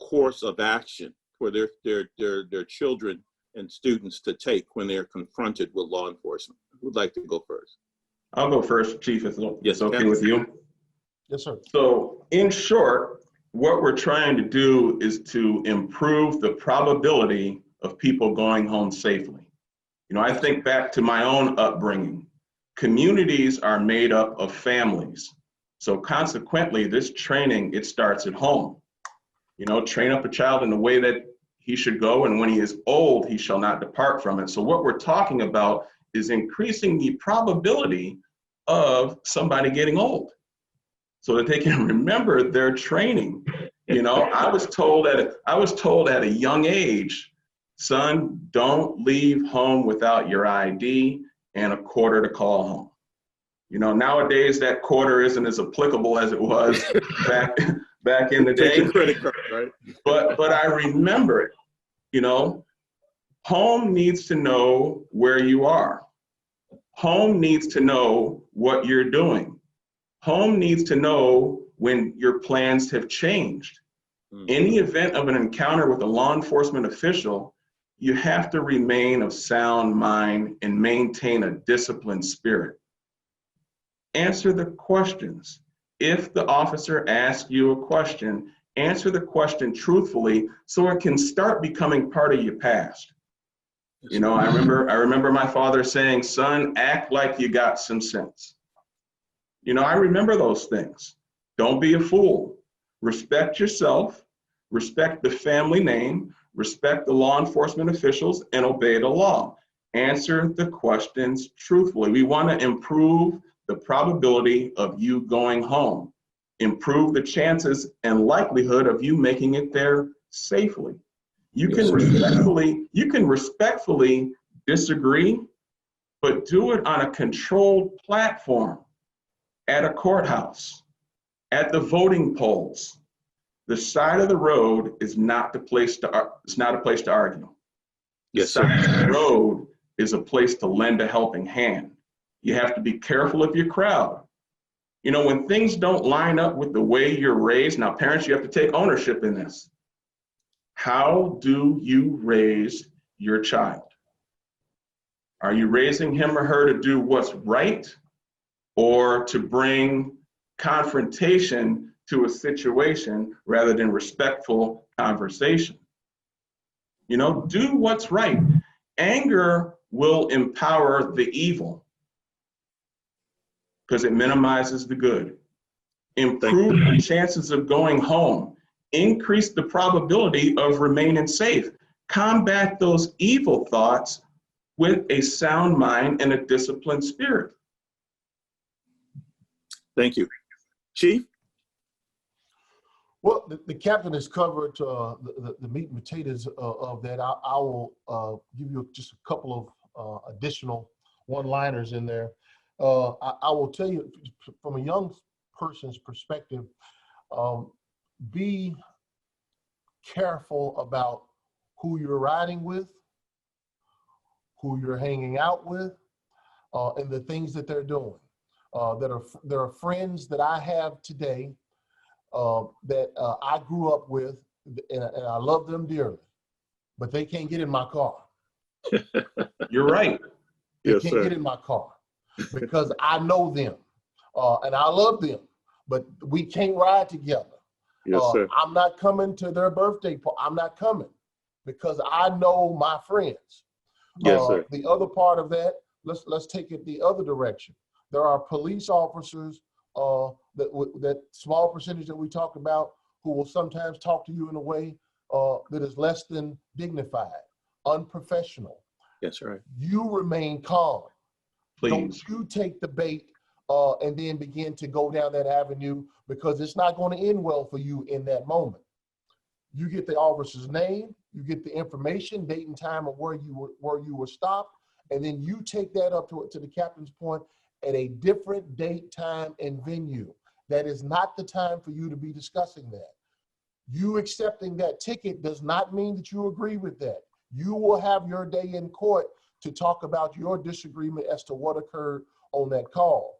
Speaker 1: course of action for their children and students to take when they're confronted with law enforcement? Who'd like to go first?
Speaker 15: I'll go first, Chief, if it's okay with you.
Speaker 14: Yes, sir.
Speaker 15: So in short, what we're trying to do is to improve the probability of people going home safely. You know, I think back to my own upbringing. Communities are made up of families. So consequently, this training, it starts at home. You know, train up a child in the way that he should go, and when he is old, he shall not depart from it. So what we're talking about is increasing the probability of somebody getting old so that they can remember their training. You know, I was told at a young age, son, don't leave home without your ID and a quarter to call home. You know, nowadays that quarter isn't as applicable as it was back in the day.
Speaker 1: Take your credit card, right?
Speaker 15: But I remember it. You know, home needs to know where you are. Home needs to know what you're doing. Home needs to know when your plans have changed. In the event of an encounter with a law enforcement official, you have to remain of sound mind and maintain a disciplined spirit. Answer the questions. If the officer asks you a question, answer the question truthfully so it can start becoming part of your past. You know, I remember my father saying, son, act like you got some sense. You know, I remember those things. Don't be a fool. Respect yourself, respect the family name, respect the law enforcement officials, and obey the law. Answer the questions truthfully. We want to improve the probability of you going home, improve the chances and likelihood of you making it there safely. You can respectfully disagree, but do it on a controlled platform, at a courthouse, at the voting polls. The side of the road is not a place to argue. The side of the road is a place to lend a helping hand. You have to be careful of your crowd. You know, when things don't line up with the way you're raised, now parents, you have to take ownership in this. How do you raise your child? Are you raising him or her to do what's right, or to bring confrontation to a situation rather than respectful conversation? You know, do what's right. Anger will empower the evil because it minimizes the good. Improve the chances of going home. Increase the probability of remaining safe. Combat those evil thoughts with a sound mind and a disciplined spirit.
Speaker 1: Thank you. Chief?
Speaker 14: Well, the captain has covered the meat and potatoes of that. I will give you just a couple of additional one-liners in there. I will tell you, from a young person's perspective, be careful about who you're riding with, who you're hanging out with, and the things that they're doing. There are friends that I have today that I grew up with, and I love them dearly, but they can't get in my car.
Speaker 15: You're right.
Speaker 14: They can't get in my car because I know them and I love them, but we can't ride together.
Speaker 1: Yes, sir.
Speaker 14: I'm not coming to their birthday party. I'm not coming because I know my friends.
Speaker 1: Yes, sir.
Speaker 14: The other part of that, let's take it the other direction. There are police officers, that small percentage that we talk about, who will sometimes talk to you in a way that is less than dignified, unprofessional,
Speaker 1: Yes, right.
Speaker 14: you remain calm.
Speaker 15: Please.
Speaker 14: Don't you take the bait and then begin to go down that avenue, because it's not going to end well for you in that moment. You get the officer's name, you get the information, date and time of where you were stopped, and then you take that up to the captain's point at a different date, time, and venue. That is not the time for you to be discussing that. You accepting that ticket does not mean that you agree with that. You will have your day in court to talk about your disagreement as to what occurred on that call.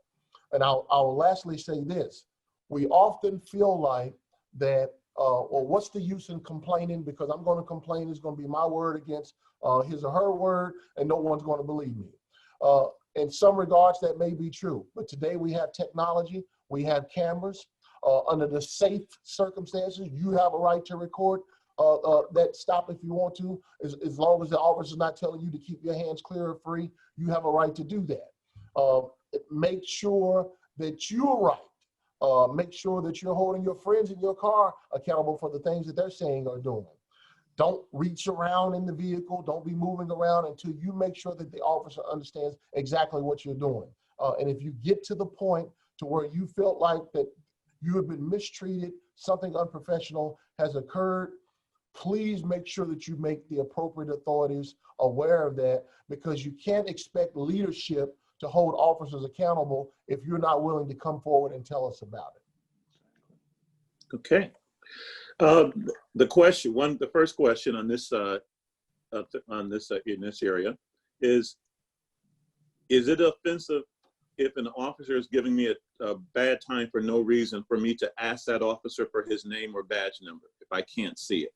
Speaker 14: And I'll lastly say this. We often feel like that, well, what's the use in complaining? Because I'm going to complain, it's going to be my word against his or her word, and no one's going to believe me. In some regards, that may be true. But today we have technology, we have cameras. Under the safe circumstances, you have a right to record that stop if you want to, as long as the officer is not telling you to keep your hands clear or free, you have a right to do that. Make sure that you're right. Make sure that you're holding your friends in your car accountable for the things that they're saying or doing. Don't reach around in the vehicle. Don't be moving around until you make sure that the officer understands exactly what you're doing. And if you get to the point to where you felt like that you have been mistreated, something unprofessional has occurred, please make sure that you make the appropriate authorities aware of that, because you can't expect leadership to hold officers accountable if you're not willing to come forward and tell us about it.
Speaker 1: Okay. The first question on this in this area is it offensive if an officer is giving me a bad time for no reason for me to ask that officer for his name or badge number if I can't see it?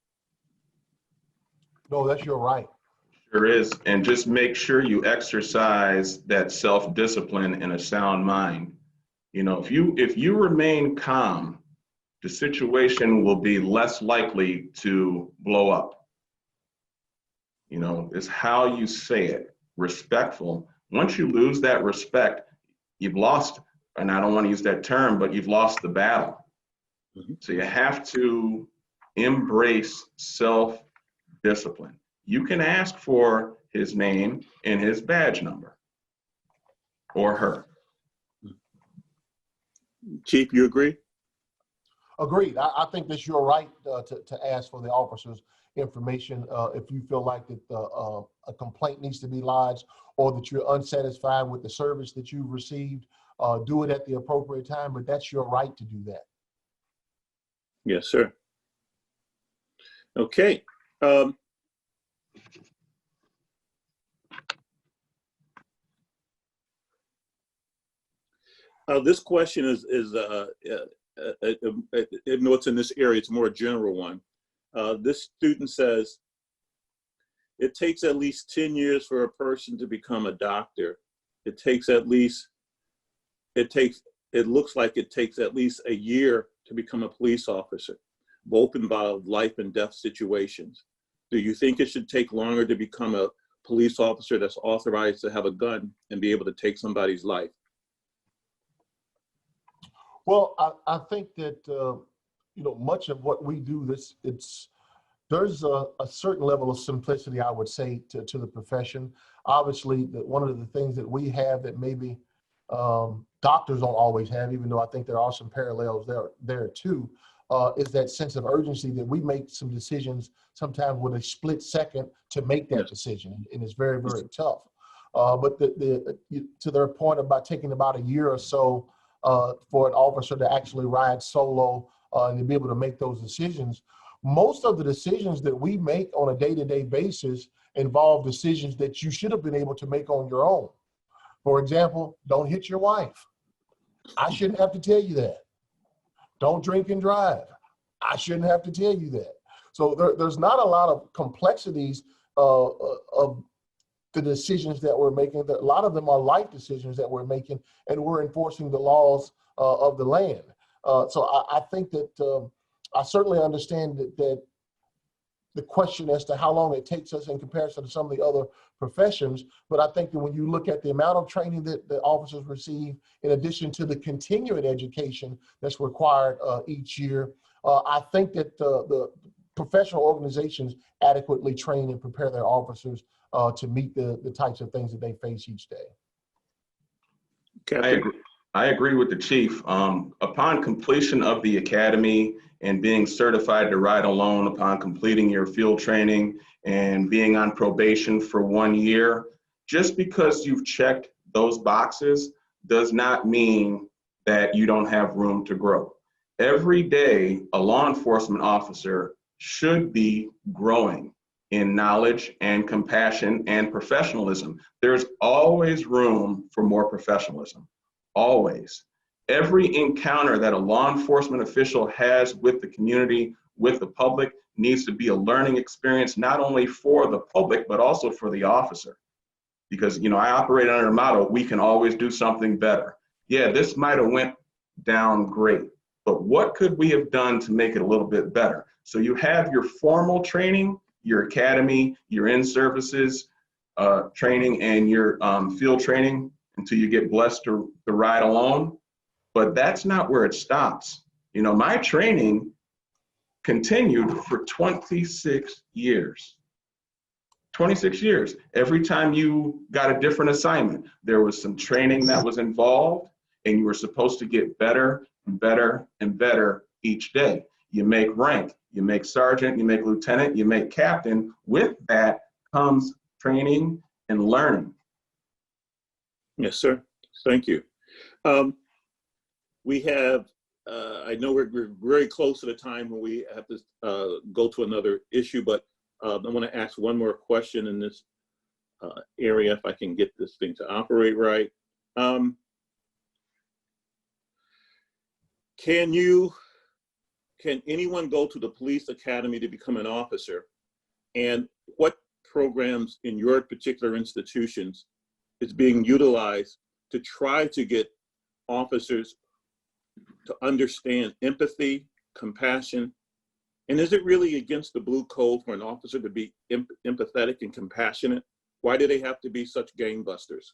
Speaker 14: No, that's your right.
Speaker 15: Sure is. And just make sure you exercise that self-discipline and a sound mind. You know, if you remain calm, the situation will be less likely to blow up. You know, it's how you say it, respectful. Once you lose that respect, you've lost, and I don't want to use that term, but you've lost the battle. Mm-hmm. So you have to embrace self-discipline. You can ask for his name and his badge number, or her.
Speaker 1: Chief, you agree?
Speaker 14: Agreed. I think that's your right to ask for the officer's information if you feel like that a complaint needs to be lodged, or that you're unsatisfied with the service that you've received. Do it at the appropriate time, but that's your right to do that.
Speaker 1: Yes, sir. Okay. This question is even though it's in this area, it's a more general one. This student says, it takes at least 10 years for a person to become a doctor. It looks like it takes at least a year to become a police officer. Both involve life and death situations. Do you think it should take longer to become a police officer that's authorized to have a gun and be able to take somebody's life?
Speaker 14: Well, I think that, you know, much of what we do, there's a certain level of simplicity, I would say, to the profession. Obviously, one of the things that we have that maybe doctors don't always have, even though I think there are some parallels there too, is that sense of urgency that we make some decisions sometimes with a split second to make that decision, and it's very, very tough. But to their point about taking about a year or so for an officer to actually ride solo and to be able to make those decisions. Most of the decisions that we make on a day-to-day basis involve decisions that you should have been able to make on your own. For example, don't hit your wife. I shouldn't have to tell you that. Don't drink and drive. I shouldn't have to tell you that. So there's not a lot of complexities of the decisions that we're making. A lot of them are life decisions that we're making, and we're enforcing the laws of the land. So I think that I certainly understand that the question as to how long it takes us in comparison to some of the other professions, but I think that when you look at the amount of training that the officers receive, in addition to the continuing education that's required each year, I think that professional organizations adequately train and prepare their officers to meet the types of things that they face each day.
Speaker 15: I agree with the chief. Upon completion of the academy and being certified to ride alone, upon completing your field training and being on probation for 1 year, just because you've checked those boxes does not mean that you don't have room to grow. Every day, a law enforcement officer should be growing in knowledge and compassion and professionalism. There's always room for more professionalism, always. Every encounter that a law enforcement official has with the community, with the public, needs to be a learning experience, not only for the public, but also for the officer. Because, you know, I operate under a motto, we can always do something better. Yeah, this might have went down great, but what could we have done to make it a little bit better? So you have your formal training, your academy, your in-services training, and your field training until you get blessed to ride alone. But that's not where it stops. You know, my training continued for 26 years. 26 years. Every time you got a different assignment, there was some training that was involved, and you were supposed to get better and better and better each day. You make rank, you make sergeant, you make lieutenant, you make captain. With that comes training and learning.
Speaker 1: Yes, sir. Thank you. We have, I know we're very close to the time when we have to go to another issue, but I want to ask one more question in this area, if I can get this thing to operate right. Can anyone go to the police academy to become an officer? And what programs in your particular institutions is being utilized to try to get officers to understand empathy, compassion? And is it really against the blue code for an officer to be empathetic and compassionate? Why do they have to be such gangbusters?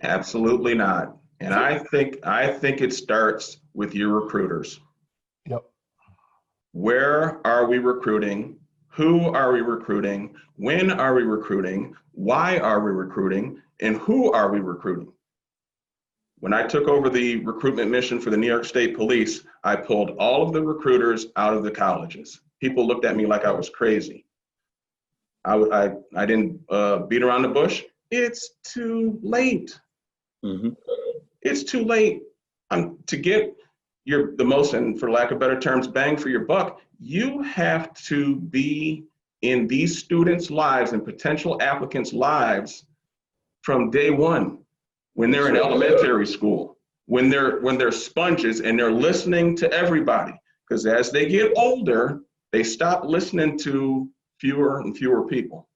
Speaker 15: Absolutely not. And I think it starts with your recruiters.
Speaker 14: Yep.
Speaker 15: Where are we recruiting? Who are we recruiting? When are we recruiting? Why are we recruiting? And who are we recruiting? When I took over the recruitment mission for the New York State Police, I pulled all of the recruiters out of the colleges. People looked at me like I was crazy. I didn't beat around the bush. It's too late. Mm-hmm. It's too late. To get the most, and for lack of better terms, bang for your buck, you have to be in these students' lives and potential applicants' lives from day one. When they're in elementary school, when they're sponges and they're listening to everybody, because as they get older, they stop listening to fewer and fewer people.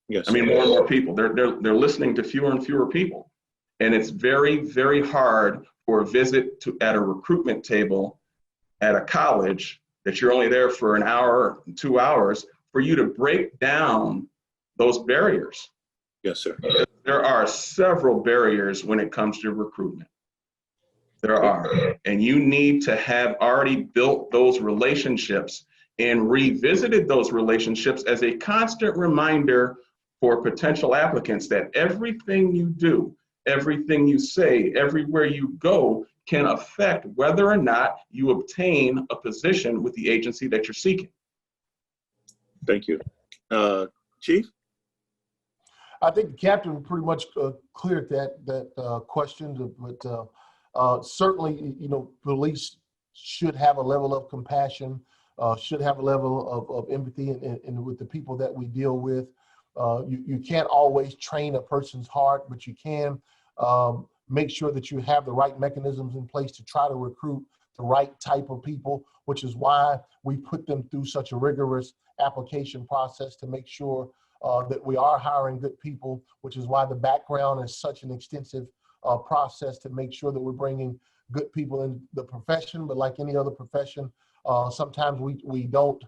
Speaker 1: Yes.
Speaker 15: I mean, more and more people. They're listening to fewer and fewer people, and it's very, very hard for a visit at a recruitment table at a college that you're only there for an hour, 2 hours, for you to break down those barriers.
Speaker 1: Yes, sir.
Speaker 15: There are several barriers when it comes to recruitment. There are, and you need to have already built those relationships and revisited those relationships as a constant reminder for potential applicants that everything you do, everything you say, everywhere you go can affect whether or not you obtain a position with the agency that you're seeking.
Speaker 1: Thank you. Chief?
Speaker 14: I think the captain pretty much cleared that question, but certainly, you know, police should have a level of compassion, should have a level of empathy and with the people that we deal with. You can't always train a person's heart, but you can make sure that you have the right mechanisms in place to try to recruit the right type of people, which is why we put them through such a rigorous application process to make sure that we are hiring good people, which is why the background is such an extensive process to make sure that we're bringing good people in the profession. But like any other profession, sometimes we don't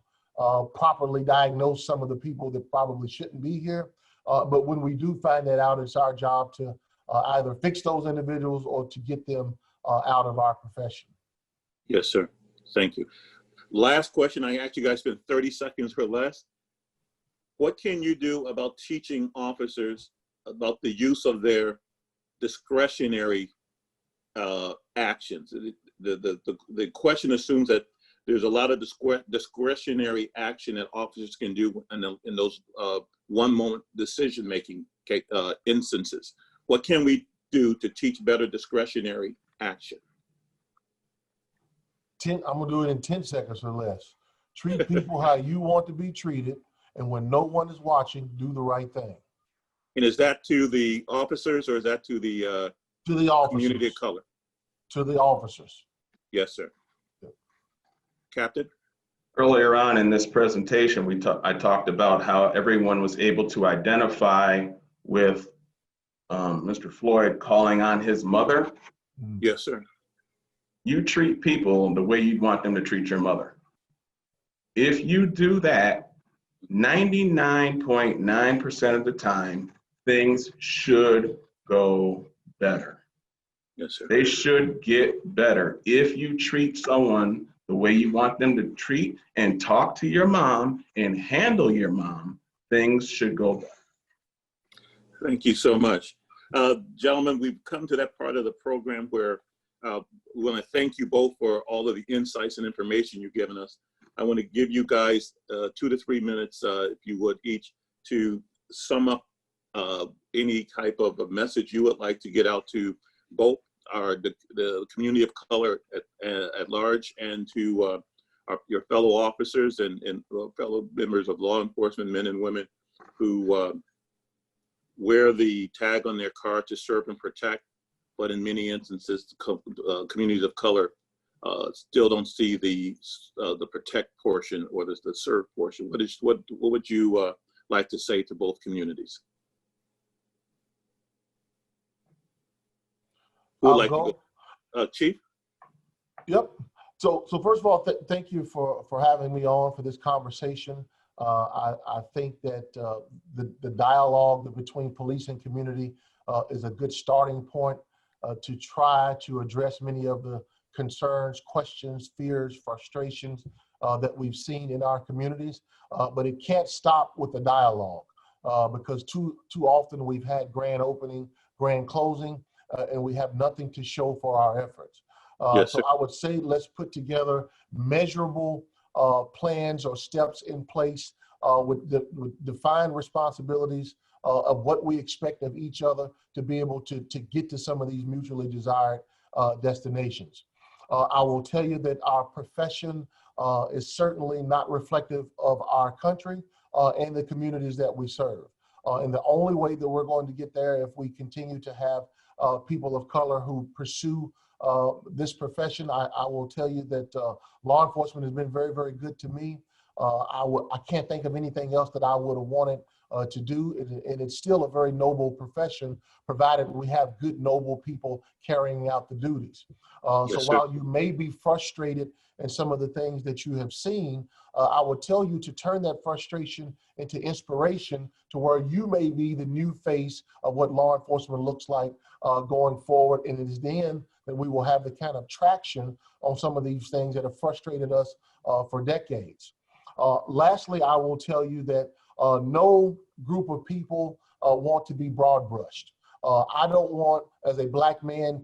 Speaker 14: properly diagnose some of the people that probably shouldn't be here. But when we do find that out, it's our job to either fix those individuals or to get them out of our profession.
Speaker 1: Yes, sir. Thank you. Last question, I asked you guys spend 30 seconds or less. What can you do about teaching officers about the use of their discretionary actions? The question assumes that there's a lot of discretionary action that officers can do in those one-moment decision-making instances. What can we do to teach better discretionary action?
Speaker 14: I'm gonna do it in 10 seconds or less. Treat people how you want to be treated, and when no one is watching, do the right thing.
Speaker 1: And is that to the officers or is that to the community of color?
Speaker 14: To the officers.
Speaker 1: Yes, sir. Yeah. Captain?
Speaker 15: Earlier on in this presentation, I talked about how everyone was able to identify with Mr. Floyd calling on his mother.
Speaker 1: Yes, sir.
Speaker 15: You treat people the way you'd want them to treat your mother. If you do that, 99.9% of the time, things should go better.
Speaker 1: Yes, sir.
Speaker 15: They should get better. If you treat someone the way you want them to treat and talk to your mom and handle your mom, things should go better.
Speaker 1: Thank you so much. Gentlemen, we've come to that part of the program where we want to thank you both for all of the insights and information you've given us. I want to give you guys 2 to 3 minutes, if you would, each to sum up any type of a message you would like to get out to both the community of color at large and to your fellow officers and fellow members of law enforcement, men and women who wear the tag on their car to serve and protect, but in many instances, communities of color still don't see the protect portion or the serve portion. What would you like to say to both communities? Who would like to go? Chief?
Speaker 14: Yep. So first of all, thank you for having me on for this conversation. I think that the dialogue between police and community is a good starting point to try to address many of the concerns, questions, fears, frustrations that we've seen in our communities. But it can't stop with the dialogue because too often we've had grand opening, grand closing, and we have nothing to show for our efforts.
Speaker 1: Yes,
Speaker 14: so I would say let's put together measurable plans or steps in place with defined responsibilities of what we expect of each other to be able to get to some of these mutually desired destinations. I will tell you that our profession is certainly not reflective of our country and the communities that we serve. And the only way that we're going to get there if we continue to have people of color who pursue this profession. I will tell you that law enforcement has been very, very good to me. I can't think of anything else that I would have wanted to do, and it's still a very noble profession, provided we have good, noble people carrying out the duties. So while you may be frustrated in some of the things that you have seen, I will tell you to turn that frustration into inspiration to where you may be the new face of what law enforcement looks like going forward, and it is then that we will have the kind of traction on some of these things that have frustrated us for decades. Lastly, I will tell you that no group of people want to be broad brushed. I don't want, as a Black man,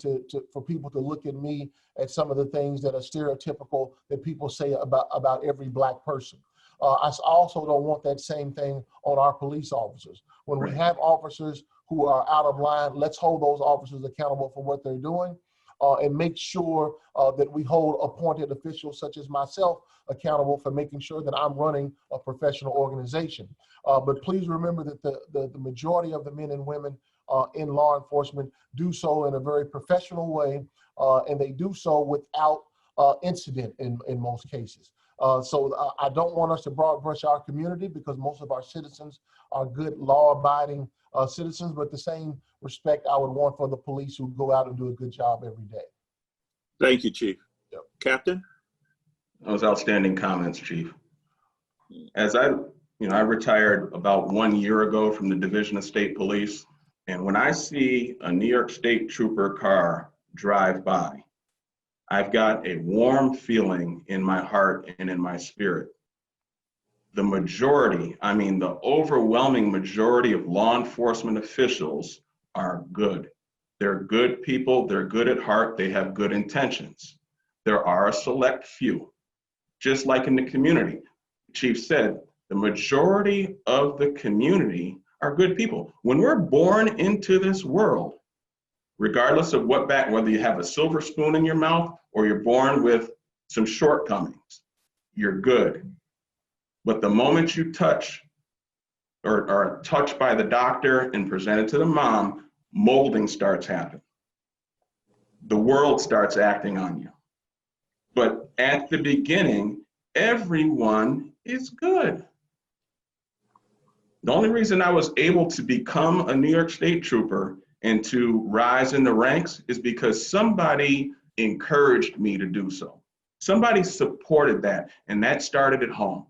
Speaker 14: for people to look at me at some of the things that are stereotypical that people say about every Black person. I also don't want that same thing on our police officers. When we have officers who are out of line, let's hold those officers accountable for what they're doing and make sure that we hold appointed officials such as myself accountable for making sure that I'm running a professional organization. But please remember that the majority of the men and women in law enforcement do so in a very professional way, and they do so without incident in most cases. So I don't want us to broad brush our community because most of our citizens are good law-abiding citizens, but the same respect I would want for the police who go out and do a good job every day.
Speaker 1: Thank you, Chief.
Speaker 14: Yep.
Speaker 1: Captain?
Speaker 15: Those outstanding comments, Chief. As I retired about 1 year ago from the Division of State Police, and when I see a New York State Trooper car drive by, I've got a warm feeling in my heart and in my spirit. The majority, I mean, the overwhelming majority of law enforcement officials are good. They're good people, they're good at heart, they have good intentions. There are a select few, just like in the community. The chief said, the majority of the community are good people. When we're born into this world, regardless of whether you have a silver spoon in your mouth or you're born with some shortcomings, you're good. But the moment you touch or are touched by the doctor and presented to the mom, molding starts happening. The world starts acting on you. But at the beginning, everyone is good. The only reason I was able to become a New York State Trooper and to rise in the ranks is because somebody encouraged me to do so. Somebody supported that, and that started at home.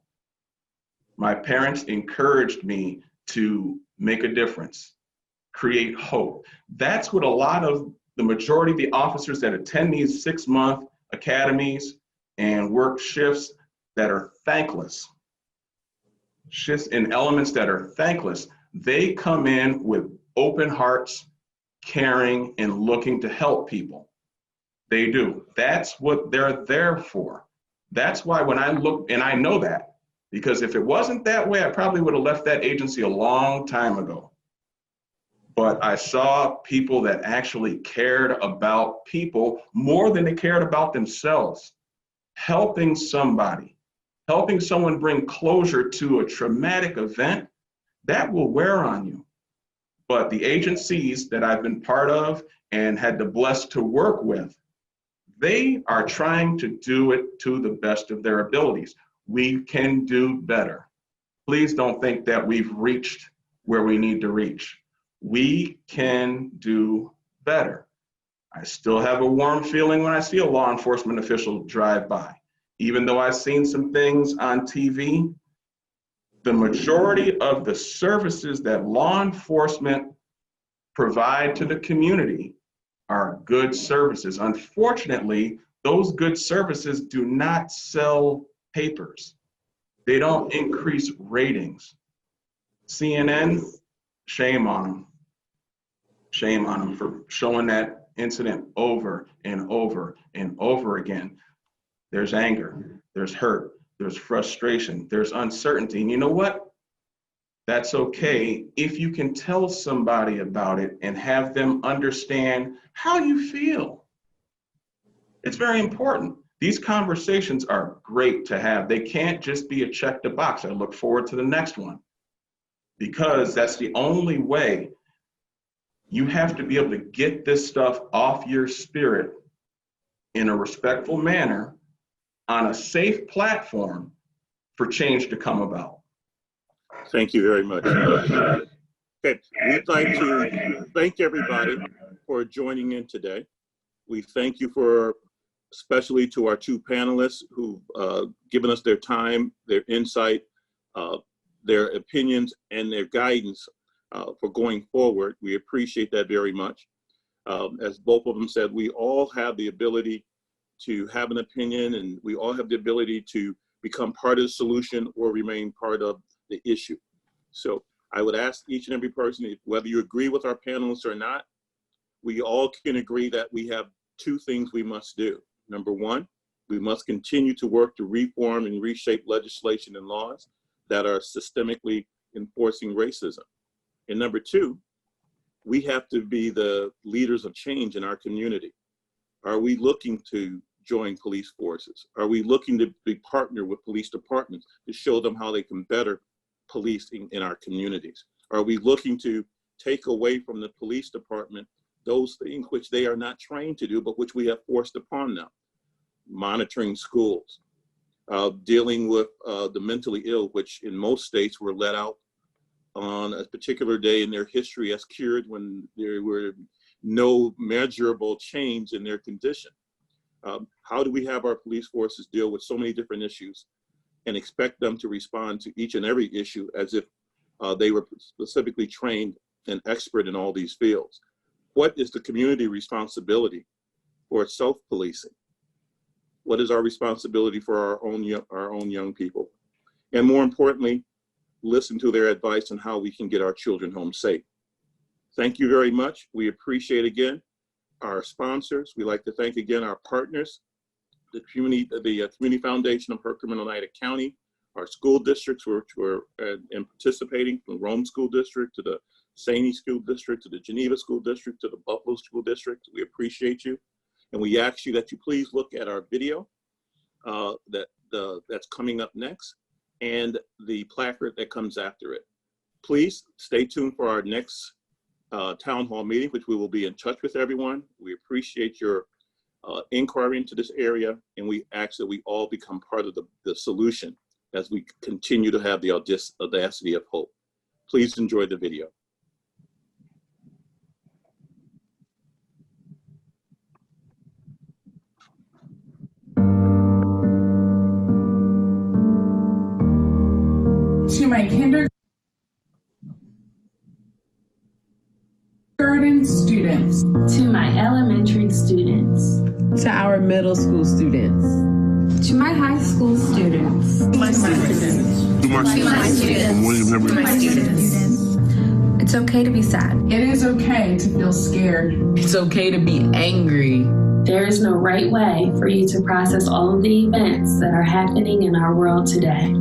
Speaker 15: My parents encouraged me to make a difference, create hope. That's what a lot of the majority of the officers that attend these 6-month academies and work shifts that are thankless, shifts in elements that are thankless, they come in with open hearts, caring, and looking to help people. They do. That's what they're there for. That's why when I look, and I know that, because if it wasn't that way, I probably would have left that agency a long time ago. But I saw people that actually cared about people more than they cared about themselves. Helping somebody, helping someone bring closure to a traumatic event, that will wear on you. But the agencies that I've been part of and had the blessed to work with, they are trying to do it to the best of their abilities. We can do better. Please don't think that we've reached where we need to reach. We can do better. I still have a warm feeling when I see a law enforcement official drive by. Even though I've seen some things on TV, the majority of the services that law enforcement provide to the community are good services. Unfortunately, those good services do not sell papers. They don't increase ratings. CNN, shame on them. Shame on them for showing that incident over and over and over again. There's anger, there's hurt, there's frustration, there's uncertainty. And you know what? That's okay if you can tell somebody about it and have them understand how you feel. It's very important. These conversations are great to have. They can't just be a check the box. I look forward to the next one, because that's the only way. You have to be able to get this stuff off your spirit in a respectful manner on a safe platform for change to come about.
Speaker 1: Thank you very much. Okay, we'd like to thank everybody for joining in today. We thank you for, especially to our two panelists who've given us their time, their insight, their opinions, and their guidance for going forward. We appreciate that very much. As both of them said, we all have the ability to have an opinion, and we all have the ability to become part of the solution or remain part of the issue. So I would ask each and every person, whether you agree with our panelists or not, we all can agree that we have two things we must do. Number one, we must continue to work to reform and reshape legislation and laws that are systemically enforcing racism. And number two, we have to be the leaders of change in our community. Are we looking to join police forces? Are we looking to be partner with police departments to show them how they can better police in our communities? Are we looking to take away from the police department those things which they are not trained to do, but which we have forced upon them? Monitoring schools, dealing with the mentally ill, which in most states were let out on a particular day in their history as cured when there were no measurable change in their condition. How do we have our police forces deal with so many different issues and expect them to respond to each and every issue as if they were specifically trained and expert in all these fields? What is the community responsibility for self-policing? what is our responsibility for our own young people, and more importantly, listen to their advice on how we can get our children home safe. Thank you very much. We appreciate again our sponsors. We'd like to thank again our partners, the Community Foundation of Herkimer and Oneida County, our school districts which were participating, from Rome School District to the Saney School District to the Geneva School District to the Buffalo School District. We appreciate you. And we ask you that you please look at our video that's coming up next and the placard that comes after it. Please stay tuned for our next town hall meeting, which we will be in touch with everyone. We appreciate your inquiry into this area, and we ask that we all become part of the solution as we continue to have the audacity of hope. Please enjoy the video.
Speaker 16: To my kindergarten students,
Speaker 5: to my elementary students,
Speaker 16: to our middle school students,
Speaker 17: to my high school students,
Speaker 16: to my students,
Speaker 17: to my students. It's okay to be sad.
Speaker 16: It is okay to feel scared.
Speaker 3: It's okay to be angry.
Speaker 5: There is no right way for you to process all of the events that are happening in our world today.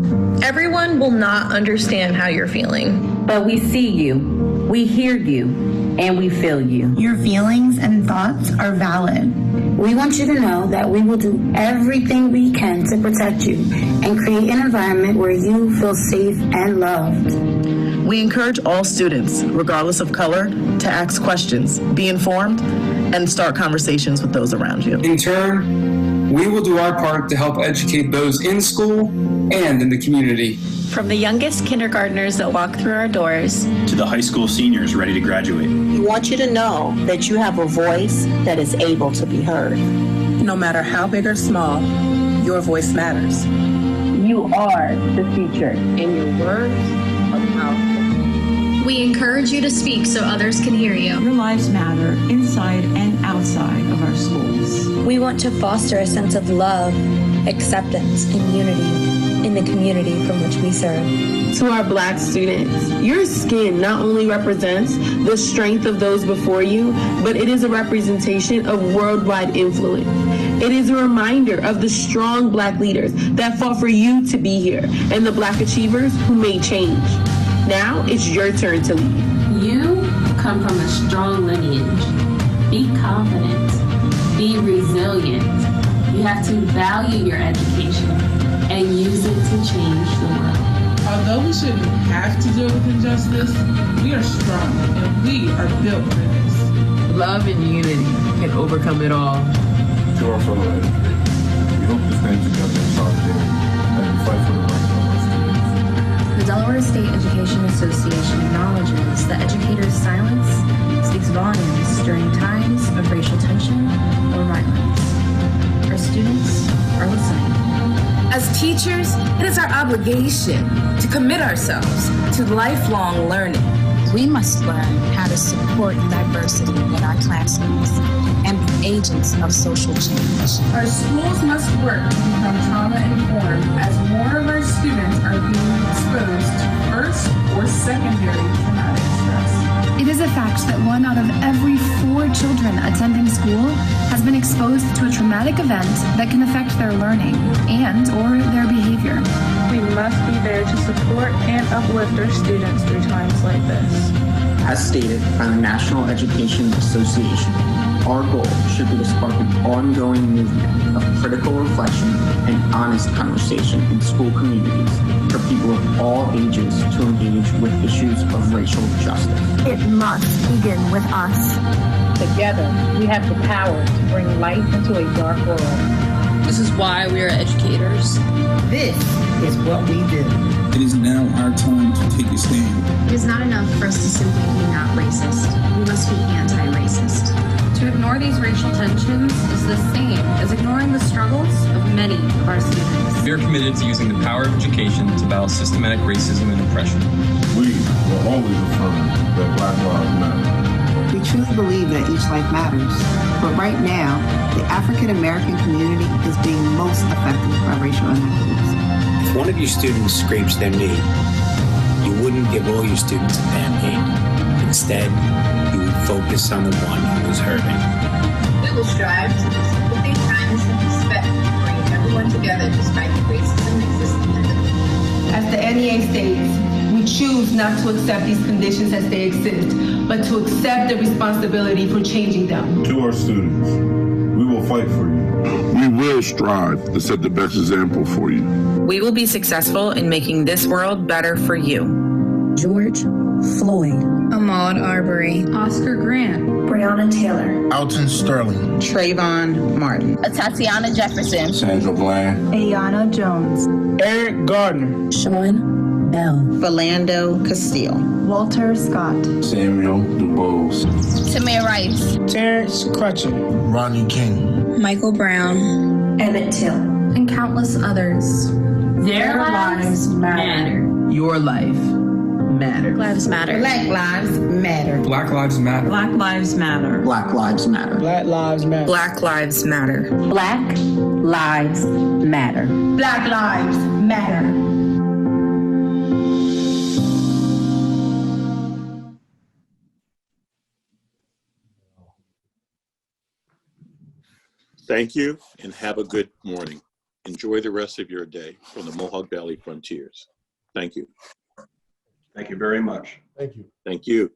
Speaker 18: Everyone will not understand how you're feeling.
Speaker 19: But we see you, we hear you, and we feel you.
Speaker 2: Your feelings and thoughts are valid.
Speaker 20: We want you to know that we will do everything we can to protect you and create an environment where you feel safe and loved.
Speaker 21: We encourage all students, regardless of color, to ask questions, be informed, and start conversations with those around you.
Speaker 22: In turn, we will do our part to help educate those in school and in the community.
Speaker 23: From the youngest kindergartners that walk through our doors
Speaker 24: to the high school seniors ready to graduate.
Speaker 25: We want you to know that you have a voice that is able to be heard.
Speaker 26: No matter how big or small, your voice matters.
Speaker 27: You are the future, and your words are powerful.
Speaker 28: We encourage you to speak so others can hear you.
Speaker 29: Your lives matter inside and outside of our schools.
Speaker 30: We want to foster a sense of love, acceptance, and unity in the community from which we serve.
Speaker 31: To our Black students, your skin not only represents the strength of those before you, but it is a representation of worldwide influence. It is a reminder of the strong Black leaders that fought for you to be here and the Black achievers who made change. Now it's your turn to lead.
Speaker 5: You come from a strong lineage. Be confident. Be resilient. You have to value your education and use it to change the world.
Speaker 16: Although we shouldn't have to deal with injustice, we are strong and we are built for this.
Speaker 3: Love and unity can overcome it all.
Speaker 12: To our fellow educators, we hope to stand together in solidarity as we fight for the rights of our students.
Speaker 17: The Delaware State Education Association acknowledges that educators' silence speaks volumes during times of racial tension or violence. Our students are listening.
Speaker 32: As teachers, it is our obligation to commit ourselves to lifelong learning.
Speaker 33: We must learn how to support diversity in our classrooms and be agents of social change.
Speaker 16: Our schools must work to become trauma-informed as more of our students are being exposed to first or secondary traumatic stress.
Speaker 34: It is a fact that 1 out of every 4 children attending school has been exposed to a traumatic event that can affect their learning and or their behavior.
Speaker 35: We must be there to support and uplift our students through times like this.
Speaker 8: As stated by the National Education Association, our goal should be to spark an ongoing movement of critical reflection and honest conversation in school communities for people of all ages to engage with issues of racial justice.
Speaker 33: It must begin with us.
Speaker 35: Together, we have the power to bring light into a dark world.
Speaker 36: This is why we are educators.
Speaker 37: This is what we do.
Speaker 38: It is now our time to take a stand.
Speaker 17: It is not enough for us to simply be not racist. We must be anti-racist. To ignore these racial tensions is the same as ignoring the struggles of many of our students.
Speaker 39: We are committed to using the power of education to battle systematic racism and oppression.
Speaker 12: We will always affirm that Black lives matter.
Speaker 33: We truly believe that each life matters, but right now,
Speaker 1: The African American community is being most affected by racial inequities.
Speaker 2: If one of your students scrapes their knee, you wouldn't give all your students a Band-Aid. Instead, you would focus on the one who was hurting.
Speaker 4: We will strive to use sympathy, kindness, and respect to bring everyone together despite the racism existing in the community.
Speaker 31: As the NEA states, we choose not to accept these conditions as they exist, but to accept the responsibility for changing them.
Speaker 12: To our students, we will fight for you.
Speaker 6: We will strive to set the best example for you.
Speaker 7: We will be successful in making this world better for you.
Speaker 30: George Floyd,
Speaker 34: Ahmaud Arbery, Oscar Grant,
Speaker 30: Breonna Taylor,
Speaker 38: Alton Sterling,
Speaker 7: Trayvon Martin,
Speaker 4: Tatiana Jefferson,
Speaker 38: Sandra Bland,
Speaker 34: Ayana Jones,
Speaker 38: Eric Gardner,
Speaker 30: Sean Bell,
Speaker 7: Philando Castile,
Speaker 34: Walter Scott,
Speaker 38: Samuel DuBose,
Speaker 4: Tamir Rice,
Speaker 38: Terrence Crutcher, Ronnie King,
Speaker 34: Michael Brown,
Speaker 30: Emmett Till,
Speaker 34: and countless others.
Speaker 5: Their lives matter.
Speaker 31: Your life matters.
Speaker 34: Lives matter.
Speaker 31: Black lives matter.
Speaker 38: Black Lives Matter.
Speaker 29: Black Lives Matter.
Speaker 8: Black Lives Matter.
Speaker 38: Black Lives Matter.
Speaker 7: Black Lives Matter.
Speaker 27: Black Lives Matter.
Speaker 31: Black lives matter.
Speaker 9: Thank you and have a good morning. Enjoy the rest of your day from the Mohawk Valley Frontiers. Thank you.
Speaker 10: Thank you very much.
Speaker 12: Thank you.
Speaker 9: Thank you.